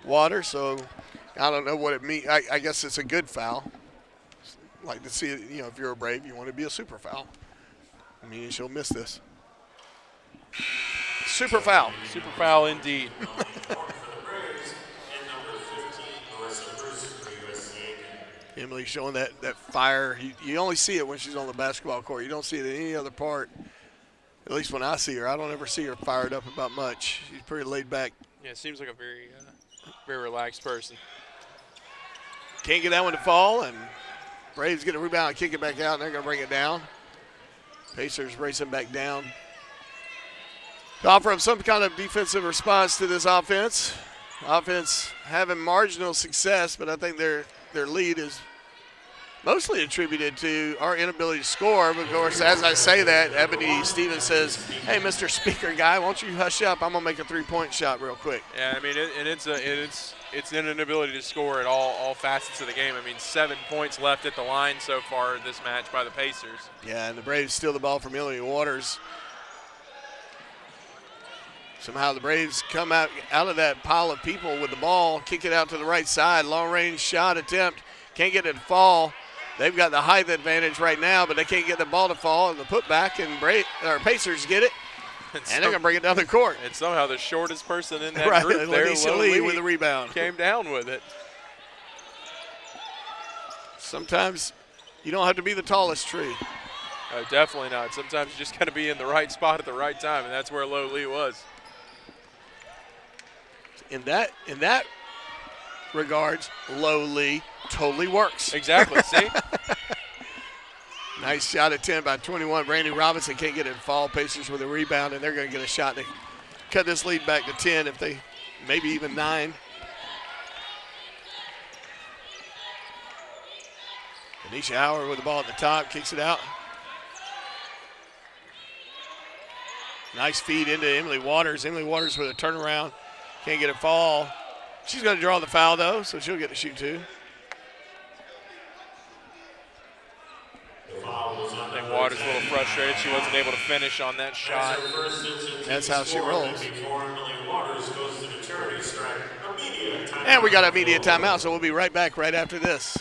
Waters, so I don't know what it means. I guess it's a good foul. Like to see it, if you're a Brave, you want to be a super foul. I mean, she'll miss this. Super foul. Super foul indeed. Emily showing that fire. You only see it when she's on the basketball court. You don't see it in any other part. At least when I see her, I don't ever see her fired up about much. She's pretty laid back. Yeah, it seems like a very, very relaxed person. Can't get that one to fall, and Braves get a rebound and kick it back out, and they're going to bring it down. Pacers racing back down to offer up some kind of defensive response to this offense. Offense having marginal success, but I think their lead is mostly attributed to our inability to score. But of course, as I say that, Ebony Stevens says, "Hey, Mr. Speaker guy, why don't you hush up? I'm gonna make a three-point shot real quick." Yeah, I mean, it's an inability to score at all facets of the game. I mean, 7 points left at the line so far this match by the Pacers. Yeah, and the Braves steal the ball from Emily Waters. Somehow the Braves come out of that pile of people with the ball, kick it out to the right side. Long-range shot attempt. Can't get it to fall. They've got the height advantage right now, but they can't get the ball to fall. And the putback, and Pacers get it, and they're going to bring it down the court. And somehow the shortest person in that right, group there, Lee with the rebound. Came down with it. Sometimes you don't have to be the tallest tree. Definitely not. Sometimes you just got to be in the right spot at the right time, and that's where Lo Lee was. In that regards, Lo Lee totally works. Exactly. See? Nice shot attempt by 21. Brandy Robinson can't get it to fall. Pacers with a rebound, and they're going to get a shot to cut this lead back to 10, if they maybe even 9. Anisha Howard with the ball at the top, kicks it out. Nice feed into Emily Waters. Emily Waters with a turnaround. Can't get it fall. She's going to draw the foul, though, so she'll get to shoot 2. I think Waters a little frustrated. She wasn't able to finish on that shot. That's how she rolls. And we got an immediate timeout, so we'll be right back right after this.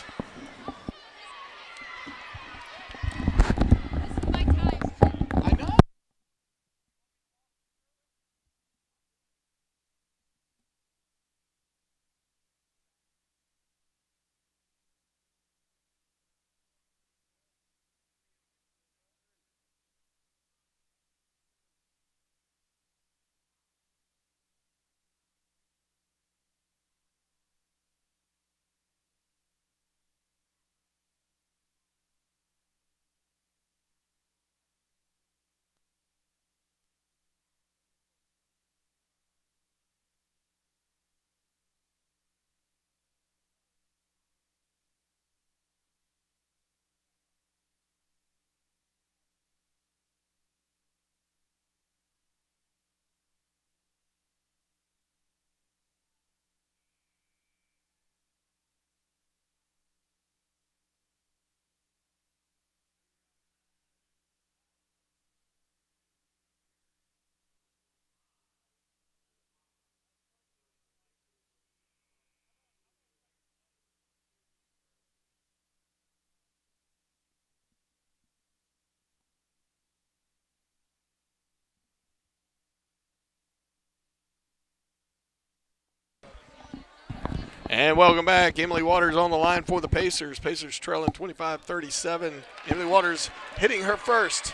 And welcome back. Emily Waters on the line for the Pacers. Pacers trailing 25-37. Emily Waters hitting her first.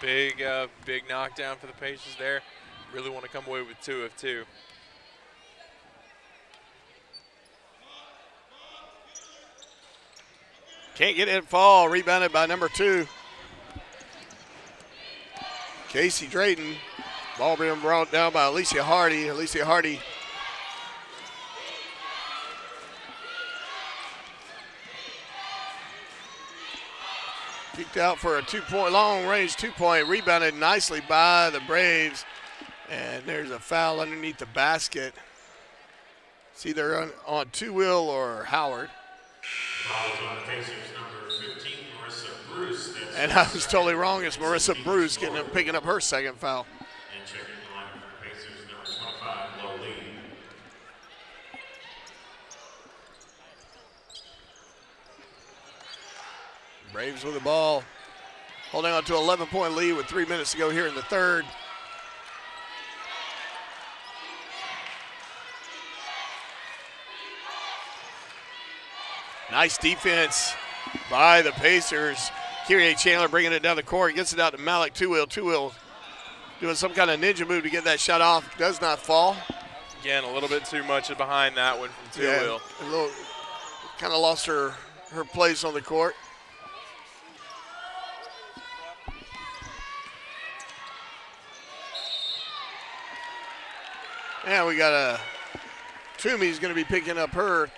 Big knockdown for the Pacers there. Really want to come away with 2 of 2. Can't get it fall. Rebounded by number 2. Casey Drayton. Ball being brought down by Alicia Hardy. Alicia Hardy kicked out for a 2-point, long-range 2-point. Rebounded nicely by the Braves. And there's a foul underneath the basket. It's either on Two Will or Howard. Foul on the Pacers, number 15, Marissa Bruce. And I was totally wrong. It's Marissa Bruce picking up her second foul. And checking the line for the Pacers, number 25, Lo Lee. Braves with the ball, holding on to an 11-point lead with 3 minutes to go here in the third. Nice defense by the Pacers. Kyrie Chandler bringing it down the court, gets it out to Malik Two-Wheel. Two-Wheel doing some kind of ninja move to get that shot off. Does not fall. Again, a little bit too much behind that one from Two-Wheel. Yeah, a little, kind of lost her place on the court. And we got a Toomey's going to be picking up her.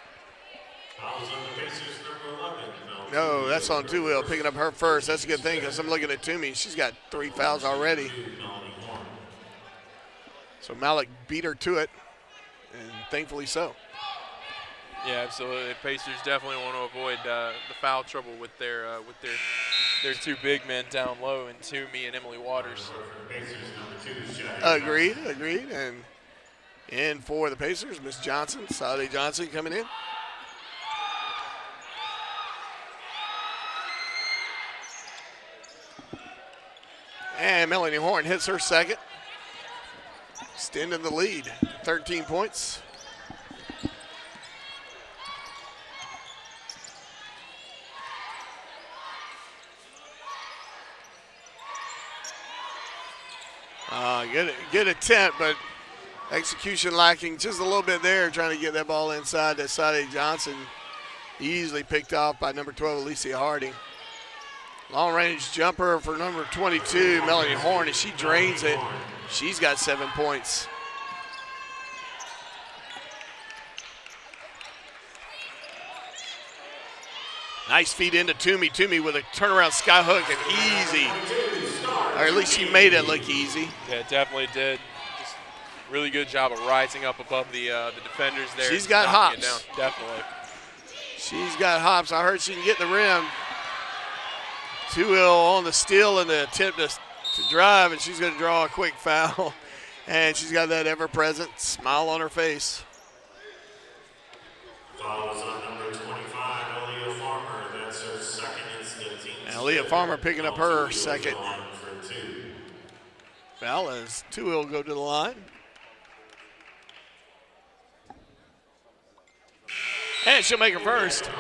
No, that's on Two-Wheel, picking up her first. That's a good thing because I'm looking at Toomey. She's got 3 fouls already. So Malik beat her to it, and thankfully so. Yeah, absolutely. Pacers definitely want to avoid the foul trouble with their two big men down low, and Toomey and Emily Waters. Agreed. And in for the Pacers, Miss Johnson, Saudi Johnson coming in. And Melanie Horn hits her second, extending the lead, 13 points. Good attempt, but execution lacking just a little bit there, trying to get that ball inside. That Saudi Johnson easily picked off by number 12, Alicia Harding. Long-range jumper for number 22, Melanie Horn, and she drains it. She's got 7 points. Nice feed into Toomey. Toomey with a turnaround sky hook and easy. Or at least she made it look easy. Yeah, definitely did. Just really good job of rising up above the defenders there. She's got hops. Definitely. She's got hops. I heard she can get the rim. Two-Wheel on the steal and the attempt to drive, and she's going to draw a quick foul. And she's got that ever-present smile on her face. Foul is on number 25, Aaliyah Farmer. That's her second instant team. And Aaliyah Farmer picking up her second. Foul as Two-Wheel go to the line. And she'll make her first.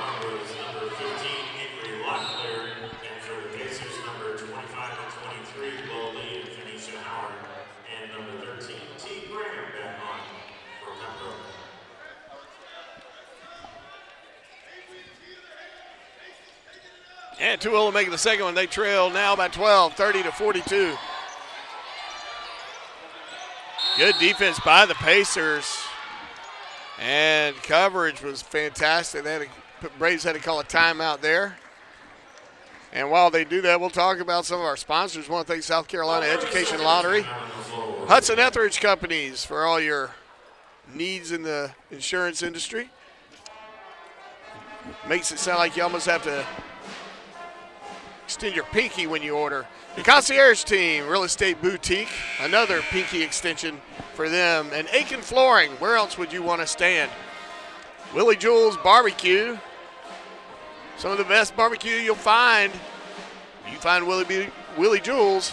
And Two-Wheel making the second one. They trail now by 12, 30-42. Good defense by the Pacers. And coverage was fantastic. Braves had to call a timeout there. And while they do that, we'll talk about some of our sponsors. I want to thank South Carolina Education Lottery, Hudson Etheridge Companies for all your needs in the insurance industry. Makes it sound like you almost have to extend your pinky when you order. The Concierge Team, Real Estate Boutique, another pinky extension for them. And Aiken Flooring, where else would you want to stand? Willie Jules Barbecue, some of the best barbecue you'll find. You find Willie Jules,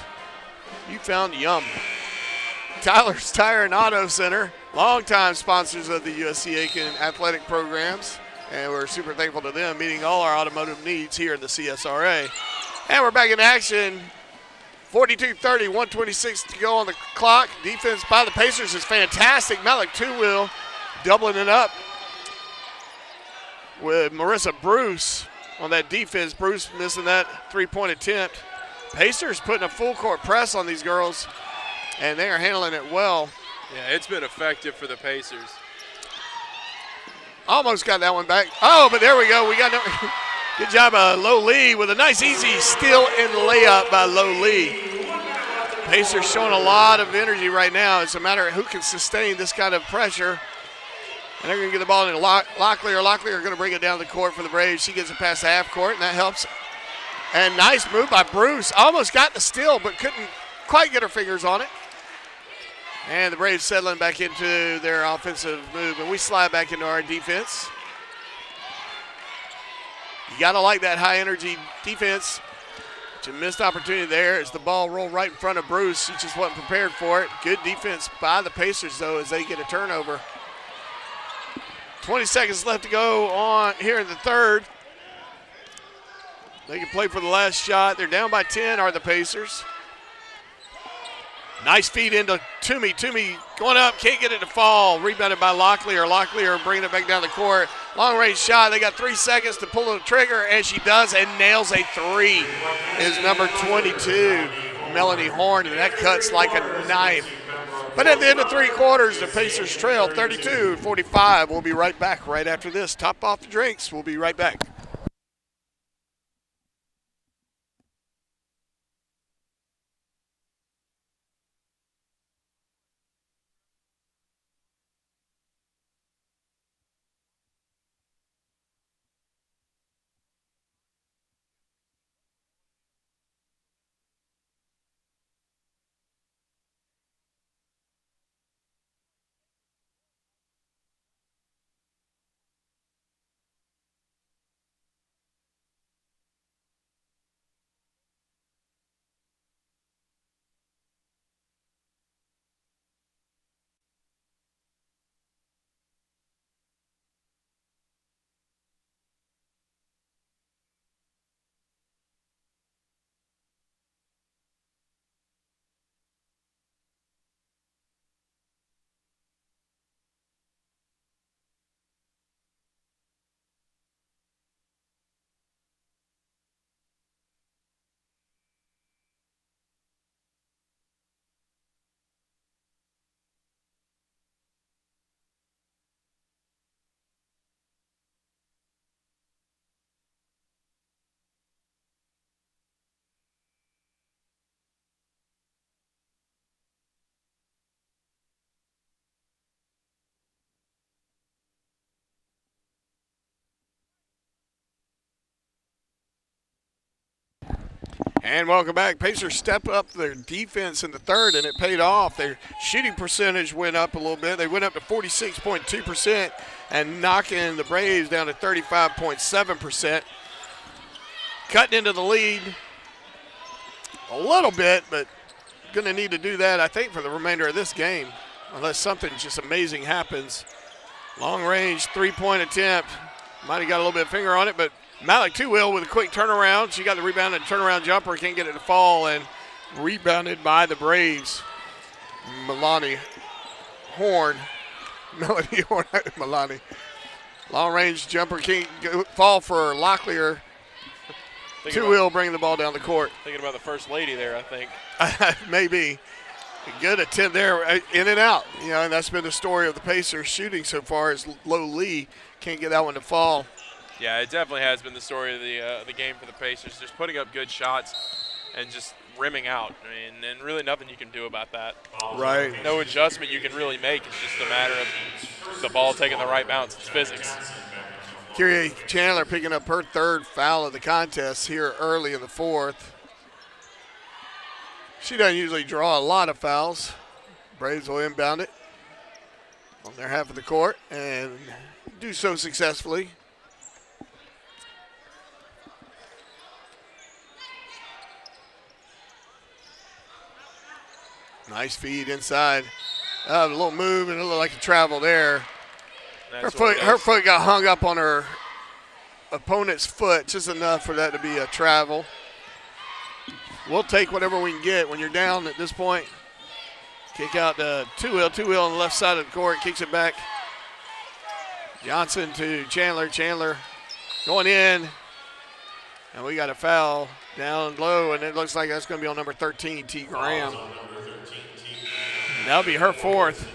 you found yum. Tyler's Tire and Auto Center, longtime sponsors of the USC Aiken athletic programs, and we're super thankful to them, meeting all our automotive needs here in the CSRA. And we're back in action. 42-30, 126 to go on the clock. Defense by the Pacers is fantastic. Malik Two-Wheel doubling it up with Marissa Bruce on that defense. Bruce missing that three-point attempt. Pacers putting a full court press on these girls, and they are handling it well. Yeah, it's been effective for the Pacers. Almost got that one back. Oh, but there we go. We got no. Good job, Lo Lee, with a nice, easy steal and layup by Lo Lee. Pacers showing a lot of energy right now. It's a matter of who can sustain this kind of pressure. And they're going to get the ball into Locklear. Locklear are going to bring it down the court for the Braves. She gets it past the half court, and that helps. And nice move by Bruce. Almost got the steal, but couldn't quite get her fingers on it. And the Braves settling back into their offensive move. And we slide back into our defense. You got to like that high-energy defense. It's a missed opportunity there as the ball rolled right in front of Bruce. He just wasn't prepared for it. Good defense by the Pacers, though, as they get a turnover. 20 seconds left to go on here in the third. They can play for the last shot. They're down by 10 are the Pacers. Nice feed into Toomey. Toomey going up, can't get it to fall. Rebounded by Locklear. Locklear bringing it back down the court. Long range shot. They got 3 seconds to pull the trigger, and she does and nails a three. Is number 22, Melanie Horn, and that cuts like a knife. But at the end of 3 quarters, the Pacers trail 32-45. We'll be right back right after this. Top off the drinks. We'll be right back. And welcome back. Pacers step up their defense in the third, and it paid off. Their shooting percentage went up a little bit. They went up to 46.2% and knocking the Braves down to 35.7%. Cutting into the lead a little bit, but going to need to do that, I think, for the remainder of this game, unless something just amazing happens. Long range three-point attempt. Might have got a little bit of finger on it, but Malik Two-Wheel with a quick turnaround. She got the rebound and turnaround jumper. Can't get it to fall, and rebounded by the Braves. Melanie Horn. Melanie Horn. Melanie. Long range jumper can't fall for Locklear. Two-Wheel bringing the ball down the court. Thinking about the first lady there, I think. Maybe. A good attempt there, in and out. You know, and that's been the story of the Pacers shooting so far is Lo Lee can't get that one to fall. Yeah, it definitely has been the story of the game for the Pacers, just putting up good shots and just rimming out. I mean, and really nothing you can do about that. Right. No adjustment you can really make. It's just a matter of the ball taking the right bounce. It's physics. Kyrie Chandler picking up her third foul of the contest here early in the fourth. She doesn't usually draw a lot of fouls. Braves will inbound it on their half of the court and do so successfully. Nice feed inside. A little move and it looked like a travel there. Her foot got hung up on her opponent's foot, just enough for that to be a travel. We'll take whatever we can get when you're down at this point. Kick out to Two-Wheel on the left side of the court, kicks it back. Johnson to Chandler. Chandler going in. And we got a foul down low, and it looks like that's going to be on number 13, T. Graham. That'll be her fourth.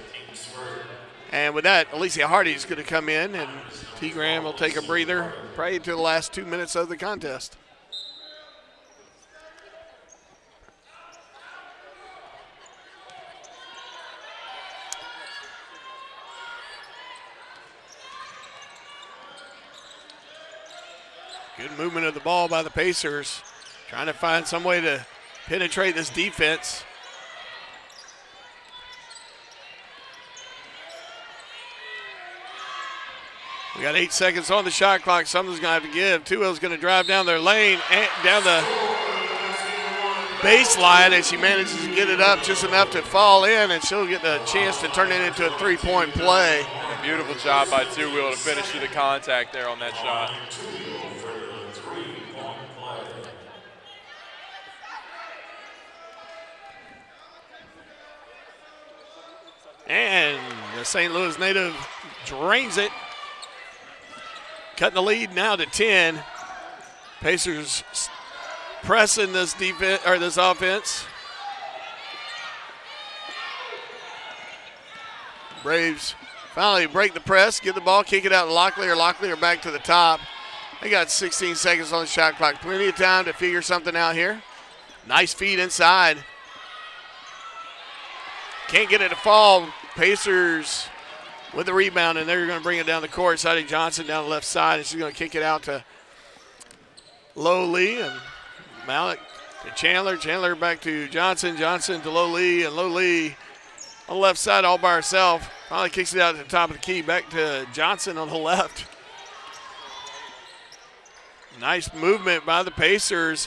And with that, Alicia Hardy's going to come in, and T. Graham will take a breather probably to the last 2 minutes of the contest. Good movement of the ball by the Pacers, trying to find some way to penetrate this defense. We got 8 seconds on the shot clock. Something's going to have to give. Two-Wheel's going to drive down their lane, and down the baseline, and she manages to get it up just enough to fall in, and she'll get the chance to turn it into a three-point play. Beautiful job by Two Wheel to finish through the contact there on that shot. And the St. Louis native drains it. Cutting the lead now to 10. Pacers pressing this defense or this offense. Braves finally break the press, get the ball, kick it out to Locklear. Locklear back to the top. They got 16 seconds on the shot clock. Plenty of time to figure something out here. Nice feed inside. Can't get it to fall. Pacers with the rebound, and they're going to bring it down the court. Sadie Johnson down the left side, and she's going to kick it out to Lowlee, and Malik to Chandler. Chandler back to Johnson. Johnson to Lowlee, and Lowlee on the left side all by herself. Finally kicks it out at the top of the key. Back to Johnson on the left. Nice movement by the Pacers.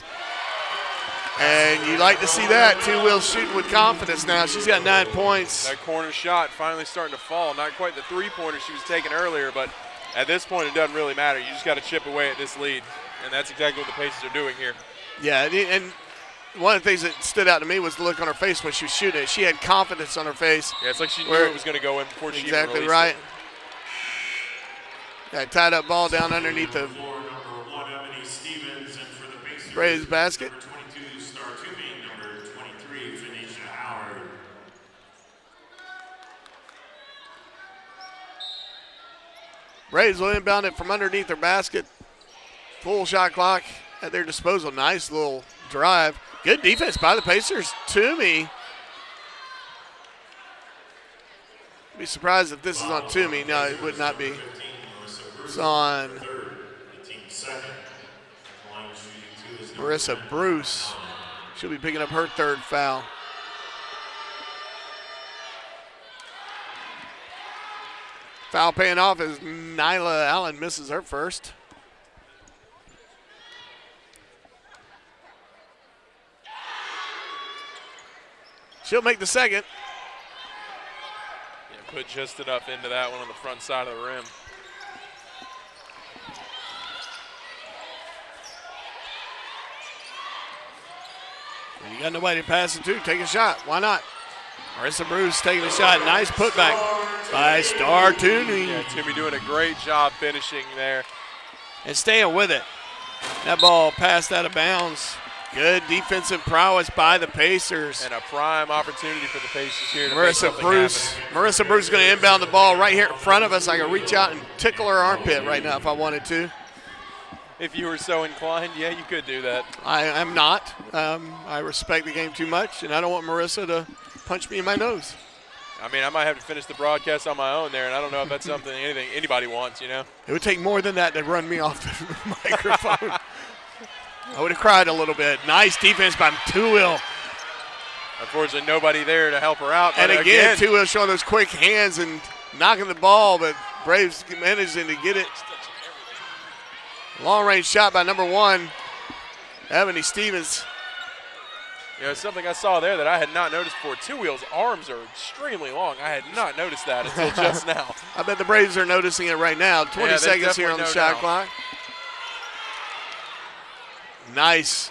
And you like to see that. Two Wheels shooting with confidence now. She's got 9 points. That corner shot finally starting to fall. Not quite the three-pointer she was taking earlier, but at this point it doesn't really matter. You just got to chip away at this lead, and that's exactly what the Pacers are doing here. Yeah, and one of the things that stood out to me was the look on her face when she was shooting it. She had confidence on her face. Yeah, it's like she knew it was going to go in before she even released right. it. That tied up ball down underneath the Braves basket. Braves will inbound it from underneath their basket. Full shot clock at their disposal. Nice little drive. Good defense by the Pacers. Toomey. Be surprised if this is on Toomey. No, it would not be. It's on Marissa Bruce. She'll be picking up her third foul. Foul paying off as Nyla Allen misses her first. She'll make the second. Yeah, put just enough into that one on the front side of the rim. And you got nobody to pass it to. Take a shot. Why not? Marissa Bruce taking a shot. Nice putback by Star Toomey. Yeah, Toomey doing a great job finishing there. And staying with it. That ball passed out of bounds. Good defensive prowess by the Pacers. And a prime opportunity for the Pacers here to Marissa Bruce is going to inbound the ball right here in front of us. I can reach out and tickle her armpit right now if I wanted to. If you were so inclined, yeah, you could do that. I am not. I respect the game too much, and I don't want Marissa to punch me in my nose. I mean, I might have to finish the broadcast on my own there, and I don't know if that's something anybody wants, you know? It would take more than that to run me off the microphone. I would have cried a little bit. Nice defense by Two Wheel. Unfortunately, nobody there to help her out. And again, Two Wheel showing those quick hands and knocking the ball, but Braves managing to get it. Long-range shot by number 1, Ebony Stevens. You know, something I saw there that I had not noticed before. Two Wheel's arms are extremely long. I had not noticed that until just now. I bet the Braves are noticing it right now. 20 seconds here on the shot clock. Nice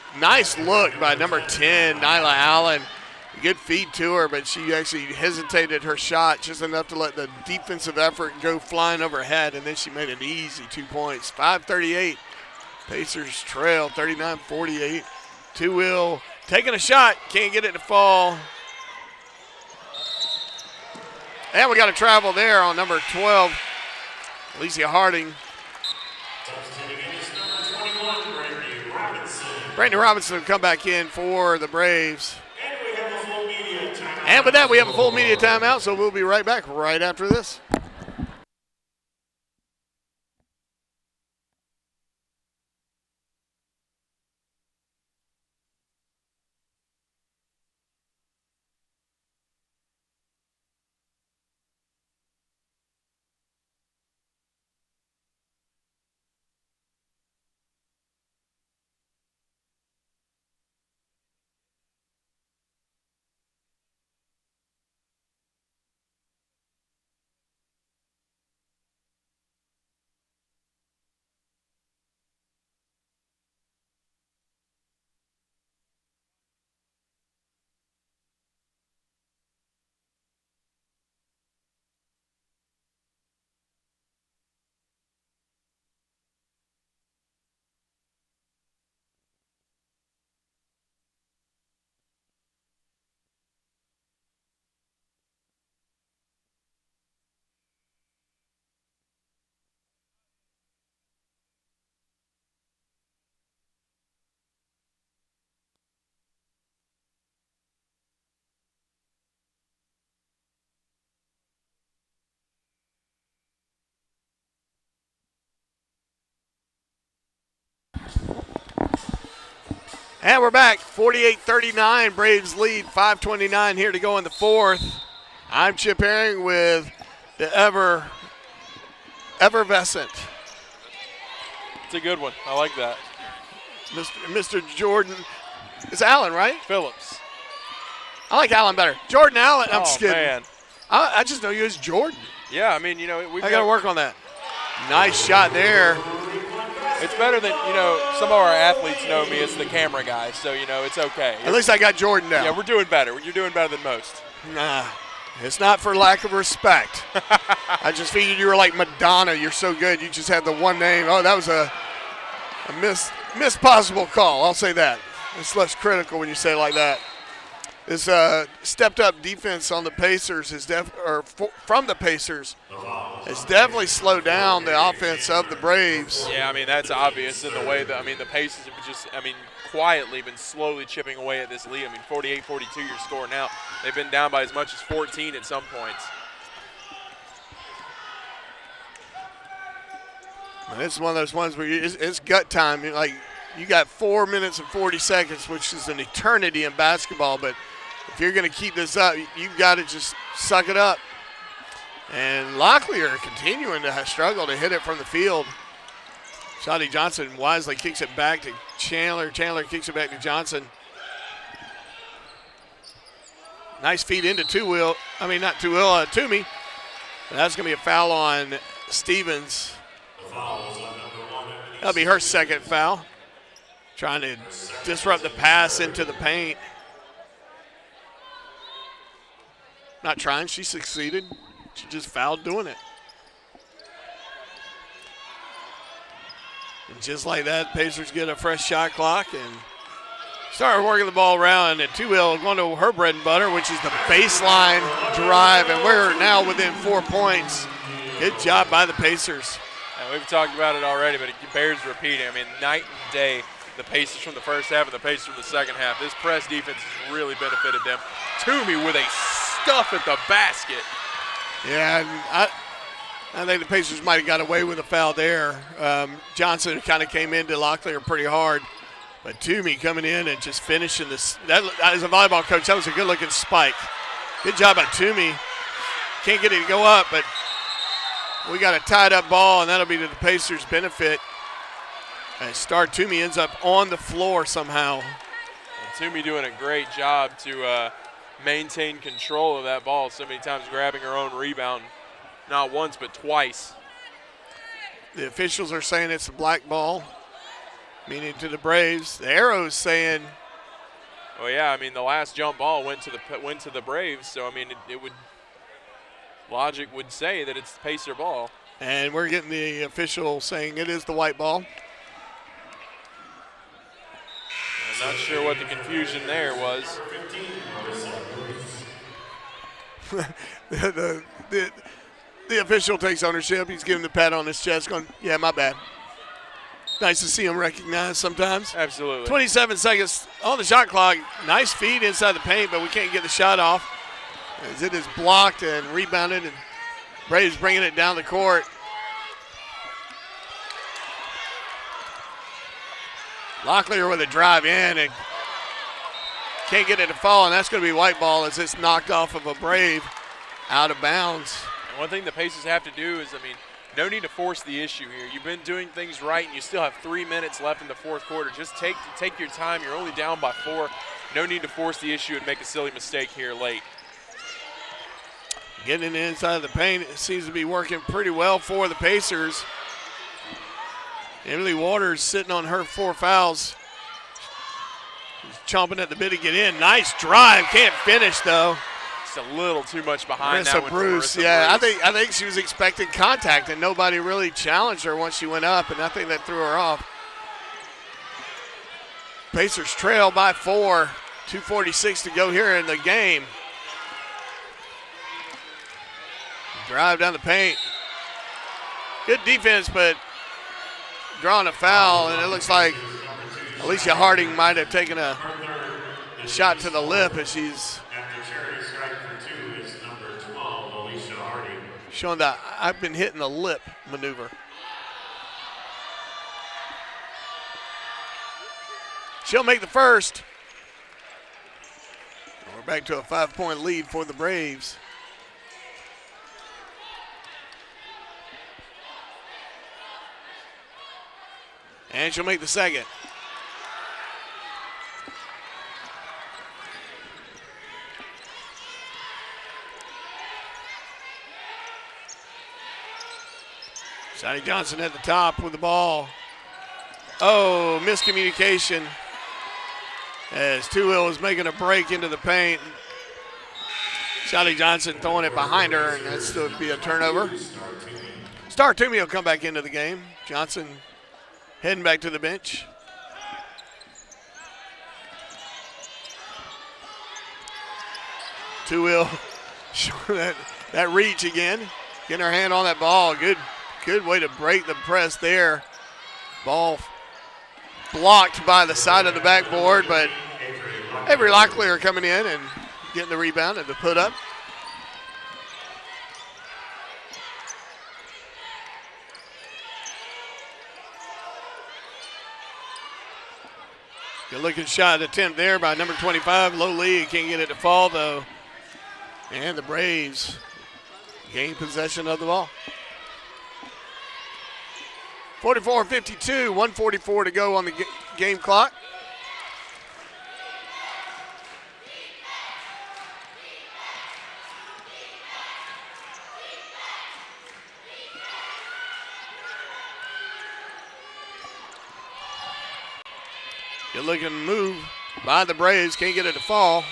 look by number 10, Nyla Allen. Good feed to her, but she actually hesitated her shot just enough to let the defensive effort go flying overhead, and then she made an easy 2 points. 5:38. Pacers trail 39-48. Two Wheel taking a shot. Can't get it to fall. And we got a travel there on number 12, Alicia Harding. Brandy Robinson will come back in for the Braves. And with that, we have a full media timeout, so we'll be right back right after this. And we're back, 48-39, Braves lead, 5:29 here to go in the fourth. I'm Chip Herring with the effervescent. It's a good one. I like that. Mr. Jordan. It's Allen, right? Phillips. I like Allen better. Jordan Allen. I'm just kidding. Man. I just know you as Jordan. Yeah, I mean, I got to work on that. Nice shot there. It's better than, some of our athletes know me as the camera guy, so, it's okay. At least I got Jordan down. Yeah, we're doing better. You're doing better than most. Nah, it's not for lack of respect. I just figured you were like Madonna. You're so good. You just had the one name. Oh, that was a missed possible call. I'll say that. It's less critical when you say it like that. This stepped-up defense on the Pacers from the Pacers has definitely slowed down the offense of the Braves. Yeah, I mean, that's obvious in the way that, the Pacers have just, quietly been slowly chipping away at this lead. 48-42 your score now. They've been down by as much as 14 at some points. And this is one of those ones where it's gut time. You got 4 minutes and 40 seconds, which is an eternity in basketball, but if you're going to keep this up, you've got to just suck it up. And Locklear continuing to struggle to hit it from the field. Shotty Johnson wisely kicks it back to Chandler. Chandler kicks it back to Johnson. Nice feed into Toomey. And that's going to be a foul on Stevens. That'll be her second foul. Trying to disrupt the pass into the paint. Not trying, she succeeded. She just fouled doing it. And just like that, Pacers get a fresh shot clock and start working the ball around. And Two-Wheel going to her bread and butter, which is the baseline drive. And we're now within 4 points. Good job by the Pacers. And we've talked about it already, but it bears repeating. Night and day, the Pacers from the first half and the Pacers from the second half. This press defense has really benefited them. Toomey with a stuff at the basket. Yeah, and I think the Pacers might have got away with a foul there. Johnson kind of came into Locklear pretty hard. But Toomey coming in and just finishing this. As a volleyball coach, that was a good-looking spike. Good job by Toomey. Can't get it to go up, but we got a tied-up ball, and that'll be to the Pacers' benefit. As Star Toomey ends up on the floor somehow. And Toomey doing a great job to maintain control of that ball so many times, grabbing her own rebound. Not once, but twice. The officials are saying it's a black ball, meaning to the Braves. The arrow's saying. Oh yeah, the last jump ball went to the Braves, so it would. Logic would say that it's the Pacer ball. And we're getting the official saying it is the white ball. I'm not sure what the confusion there was. The official takes ownership. He's giving the pat on his chest going, yeah, my bad. Nice to see him recognized sometimes. Absolutely. 27 seconds on the shot clock. Nice feed inside the paint, but we can't get the shot off. As it is blocked and rebounded, and Braves bringing it down the court. Locklear with a drive in and can't get it to fall, and that's going to be white ball as it's knocked off of a Brave out of bounds. And one thing the Pacers have to do is, no need to force the issue here. You've been doing things right, and you still have 3 minutes left in the fourth quarter. Just take your time. You're only down by 4. No need to force the issue and make a silly mistake here late. Getting inside the paint, it seems to be working pretty well for the Pacers. Emily Waters sitting on her 4 fouls. She's chomping at the bit to get in. Nice drive, can't finish though. Just a little too much behind that one. Bruce, yeah, Bruce. I think she was expecting contact and nobody really challenged her once she went up, and I think that threw her off. Pacers trail by 4, 2:46 to go here in the game. Drive down the paint. Good defense, but drawing a foul, and it looks like Alicia Harding might have taken a shot to the lip as she's showing that I've been hitting the lip maneuver. She'll make the first. We're back to a 5-point lead for the Braves. And she'll make the second. Shotty Johnson at the top with the ball. Oh, miscommunication as Two-Wheel was making a break into the paint. Shotty Johnson throwing it behind her, and that's still be a turnover. Star Toomey will come back into the game. Johnson heading back to the bench. Two-Wheel showing that reach again. Getting her hand on that ball. Good way to break the press there. Ball blocked by the side of the backboard, but Avery Locklear coming in and getting the rebound and the put up. Good looking shot attempt there by number 25, Lo Lee. Can't get it to fall though. And the Braves gain possession of the ball. 44-52, 1:44 to go on the game clock. Good looking move by the Braves. Can't get it to fall.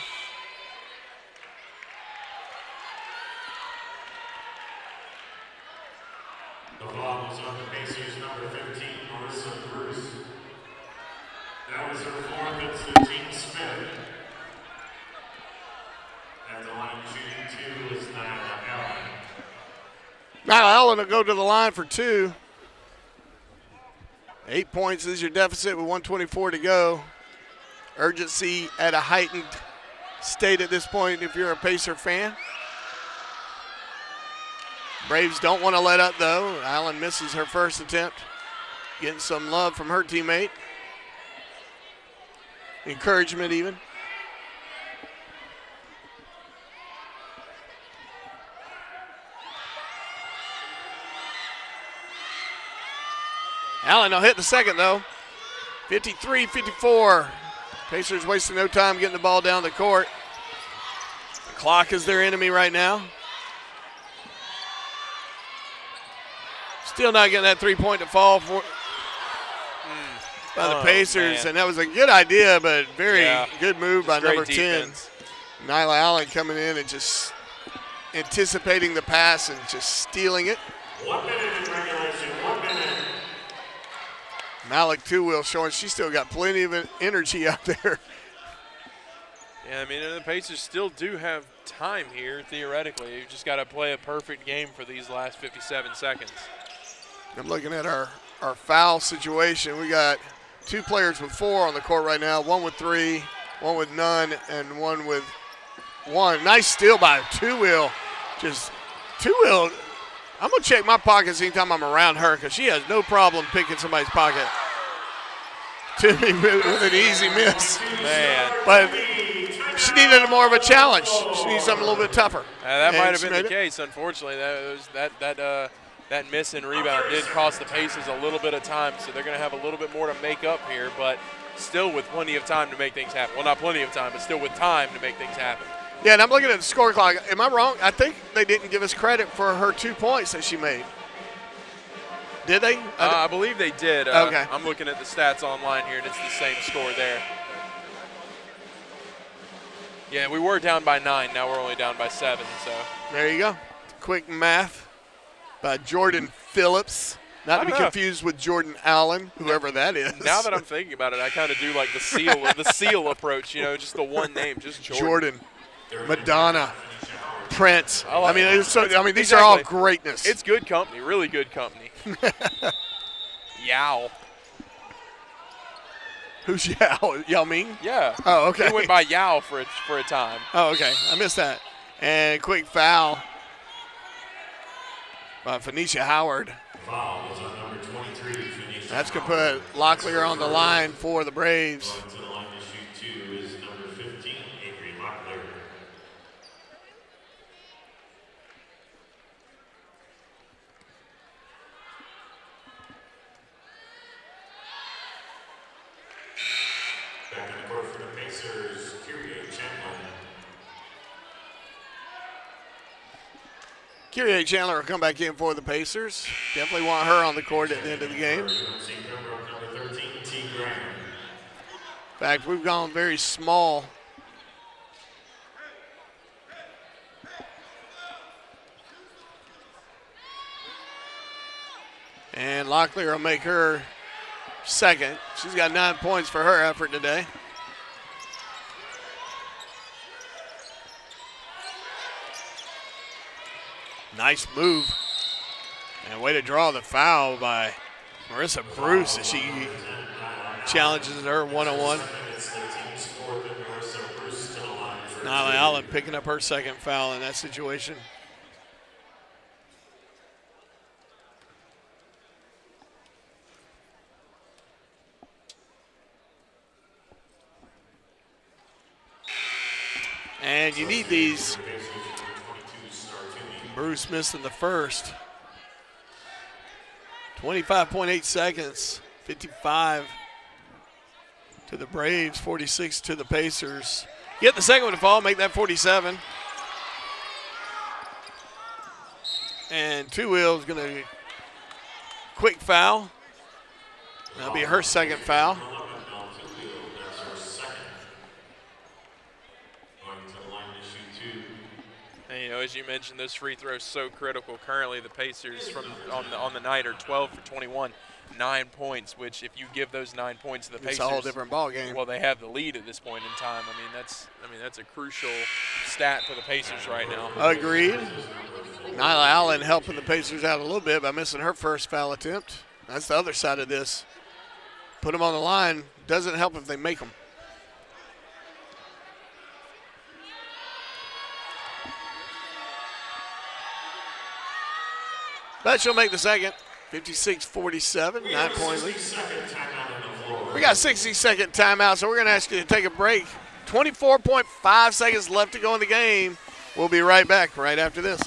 The ball was on the Pacers number 15, Marissa Bruce. That was her fourth. It's the team's fifth. At the line shooting two is Nyla Allen. Nyla Allen will go to the line for two. 8 points is your deficit with 1:24 to go. Urgency at a heightened state at this point if you're a Pacer fan. Braves don't want to let up though. Allen misses her first attempt. Getting some love from her teammate. Encouragement even. Allen will hit the second though. 53-54. Pacers wasting no time getting the ball down the court. The clock is their enemy right now. Still not getting that 3-point to fall for by the Pacers, man. and that was a good idea, but very good move by number 10. Defense. Nyla Allen coming in and just anticipating the pass and just stealing it. 1 minute in regulation, 1 minute. Malik Two-Wheel showing she's still got plenty of energy out there. Yeah, I mean, the Pacers still do have time here, theoretically. You've just got to play a perfect game for these last 57 seconds. I'm looking at our foul situation. We got 2 players with 4 on the court right now, 1 with 3, 1 with none, and 1 with 1. Nice steal by Two-Wheel. Just Two-Wheel. I'm going to check my pockets anytime I'm around her because she has no problem picking somebody's pocket. Toomey with an easy miss. Man. But she needed more of a challenge. She needs something a little bit tougher. That might have been the case, unfortunately. That miss and rebound did cost the Pacers a little bit of time, so they're going to have a little bit more to make up here, but still with plenty of time to make things happen. Well, not plenty of time, but still with time to make things happen. Yeah, and I'm looking at the score clock. Am I wrong? I think they didn't give us credit for her 2 points that she made. Did they? I believe they did. Okay. I'm looking at the stats online here, and it's the same score there. Yeah, we were down by 9. Now we're only down by 7. So there you go. Quick math by Jordan Phillips. Not to be confused with Jordan Allen, whoever that is. Now that I'm thinking about it, I kind of do like the seal approach. You know, just the one name, just Jordan. Madonna, Prince. These exactly. are all greatness. It's good company, really good company. Yao. Who's Yao? Yao Ming? Yeah. Oh, okay. He went by Yao for a time. Oh, okay. I missed that. And quick foul by Phoenicia Howard. Foul was on number 23, Phoenicia. That's going to put Locklear on the line for the Braves. Going to the Pacers, Kyrie Chandler. Kyrie Chandler will come back in for the Pacers. Definitely want her on the court at the end of the game. UNC Pembroke, number 13, T. Graham. In fact, we've gone very small. And Locklear will make her second. She's got 9 points for her effort today. Nice move. And way to draw the foul by Marissa Bruce as she challenges her one-on-one. Nyla Allen picking up her second foul in that situation. And you need these. Bruce missing the first. 25.8 seconds. 55 to the Braves, 46 to the Pacers. Get the second one to fall, make that 47. And Two Wheels going to quick foul. That'll be her second foul. And, as you mentioned, those free throws so critical. Currently, the Pacers on the night are 12 for 21, 9 points. Which, if you give those 9 points to the Pacers, it's a whole different ball game. Well, they have the lead at this point in time. That's a crucial stat for the Pacers right now. Agreed. Nyla Allen helping the Pacers out a little bit by missing her first foul attempt. That's the other side of this. Put them on the line doesn't help if they make them. But she'll make the second. 56-47, 9-point lead. We got 60-second timeout, so we're going to ask you to take a break. 24.5 seconds left to go in the game. We'll be right back right after this.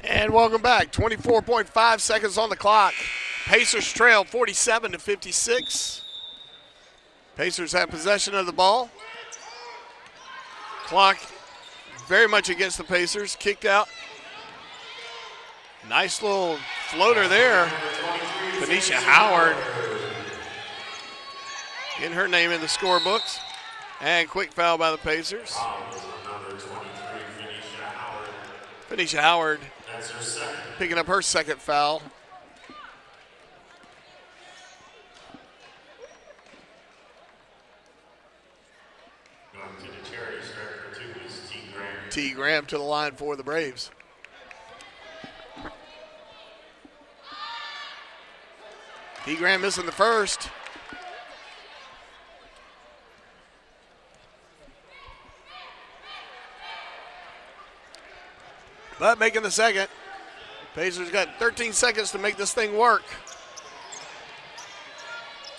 And welcome back. 24.5 seconds on the clock. Pacers trail 47-56. Pacers have possession of the ball. Clock very much against the Pacers. Kicked out. Nice little floater there. Phoenicia Howard getting her name in the scorebooks. And quick foul by the Pacers. Phoenicia Howard picking up her second foul. T. Graham to the line for the Braves. T. Graham missing the first. But making the second. Pacers got 13 seconds to make this thing work.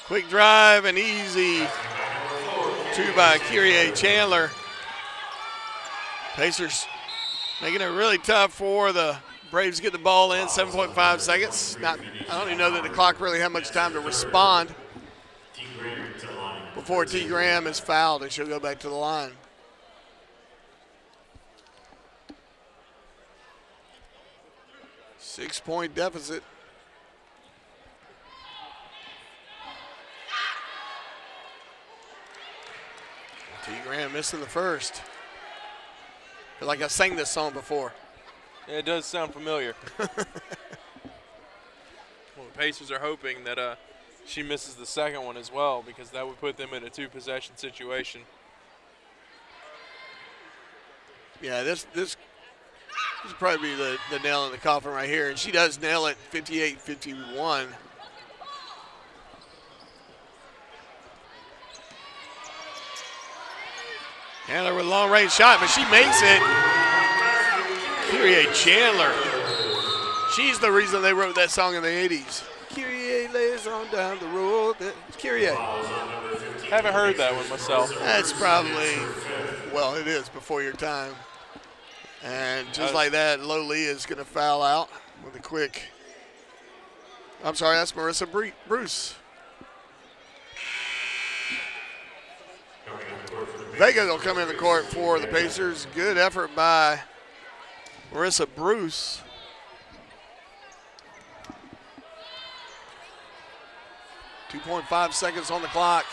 Quick drive and easy two by Kyrie Chandler. Pacers making it really tough for the Braves to get the ball in. 7.5 seconds. I don't even know that the clock really had much time to respond before T. Graham is fouled and she'll go back to the line. 6-point deficit. T. Graham missing the first. Feel like I sang this song before. Yeah, it does sound familiar. Well, the Pacers are hoping that she misses the second one as well, because that would put them in a 2-possession situation. Yeah, this would probably be the nail in the coffin right here, and she does nail it 58-51. Chandler with a long-range shot, but she makes it. Kyrie Chandler. She's the reason they wrote that song in the 80s. Kyrie lays on down the road. Kyrie. Haven't heard that one myself. That's probably, well, it is before your time. And just like that, Lowly is going to foul out with a quick. I'm sorry, that's Marissa Bruce. Vega will come in the court for the Pacers. Good effort by Marissa Bruce. .5 seconds on the clock.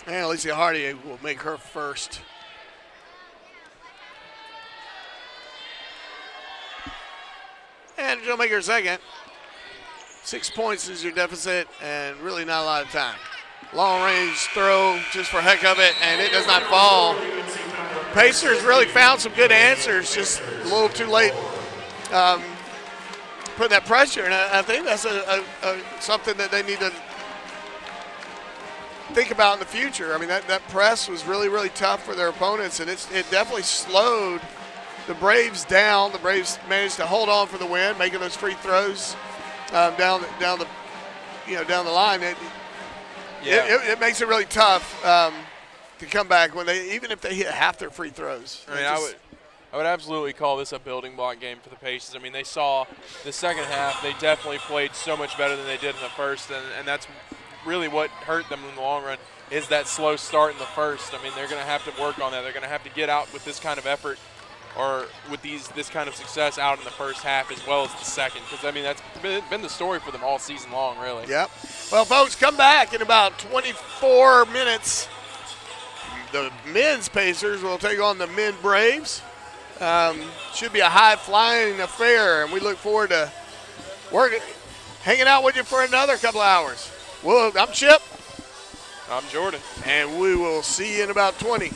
And Alicia Hardy will make her first. And she'll make her second. 6 points is your deficit, and really not a lot of time. Long range throw just for heck of it, and it does not fall. Pacers really found some good answers, just a little too late putting that pressure. And I think that's something that they need to think about in the future. I mean, that press was really, really tough for their opponents, and it definitely slowed the Braves down. The Braves managed to hold on for the win, making those free throws down the line. It makes it really tough to come back when even if they hit half their free throws. I mean, I would absolutely call this a building block game for the Pacers. I mean, they saw the second half. They definitely played so much better than they did in the first, and that's really what hurt them in the long run is that slow start in the first. I mean, they're going to have to work on that. They're going to have to get out with this kind of effort or with this kind of success out in the first half as well as the second, because, I mean, that's been the story for them all season long, really. Yep. Well, folks, come back in about 24 minutes. The men's Pacers will take on the men Braves. Should be a high-flying affair, and we look forward to hanging out with you for another couple hours. Well, I'm Chip. I'm Jordan. And we will see you in about 20.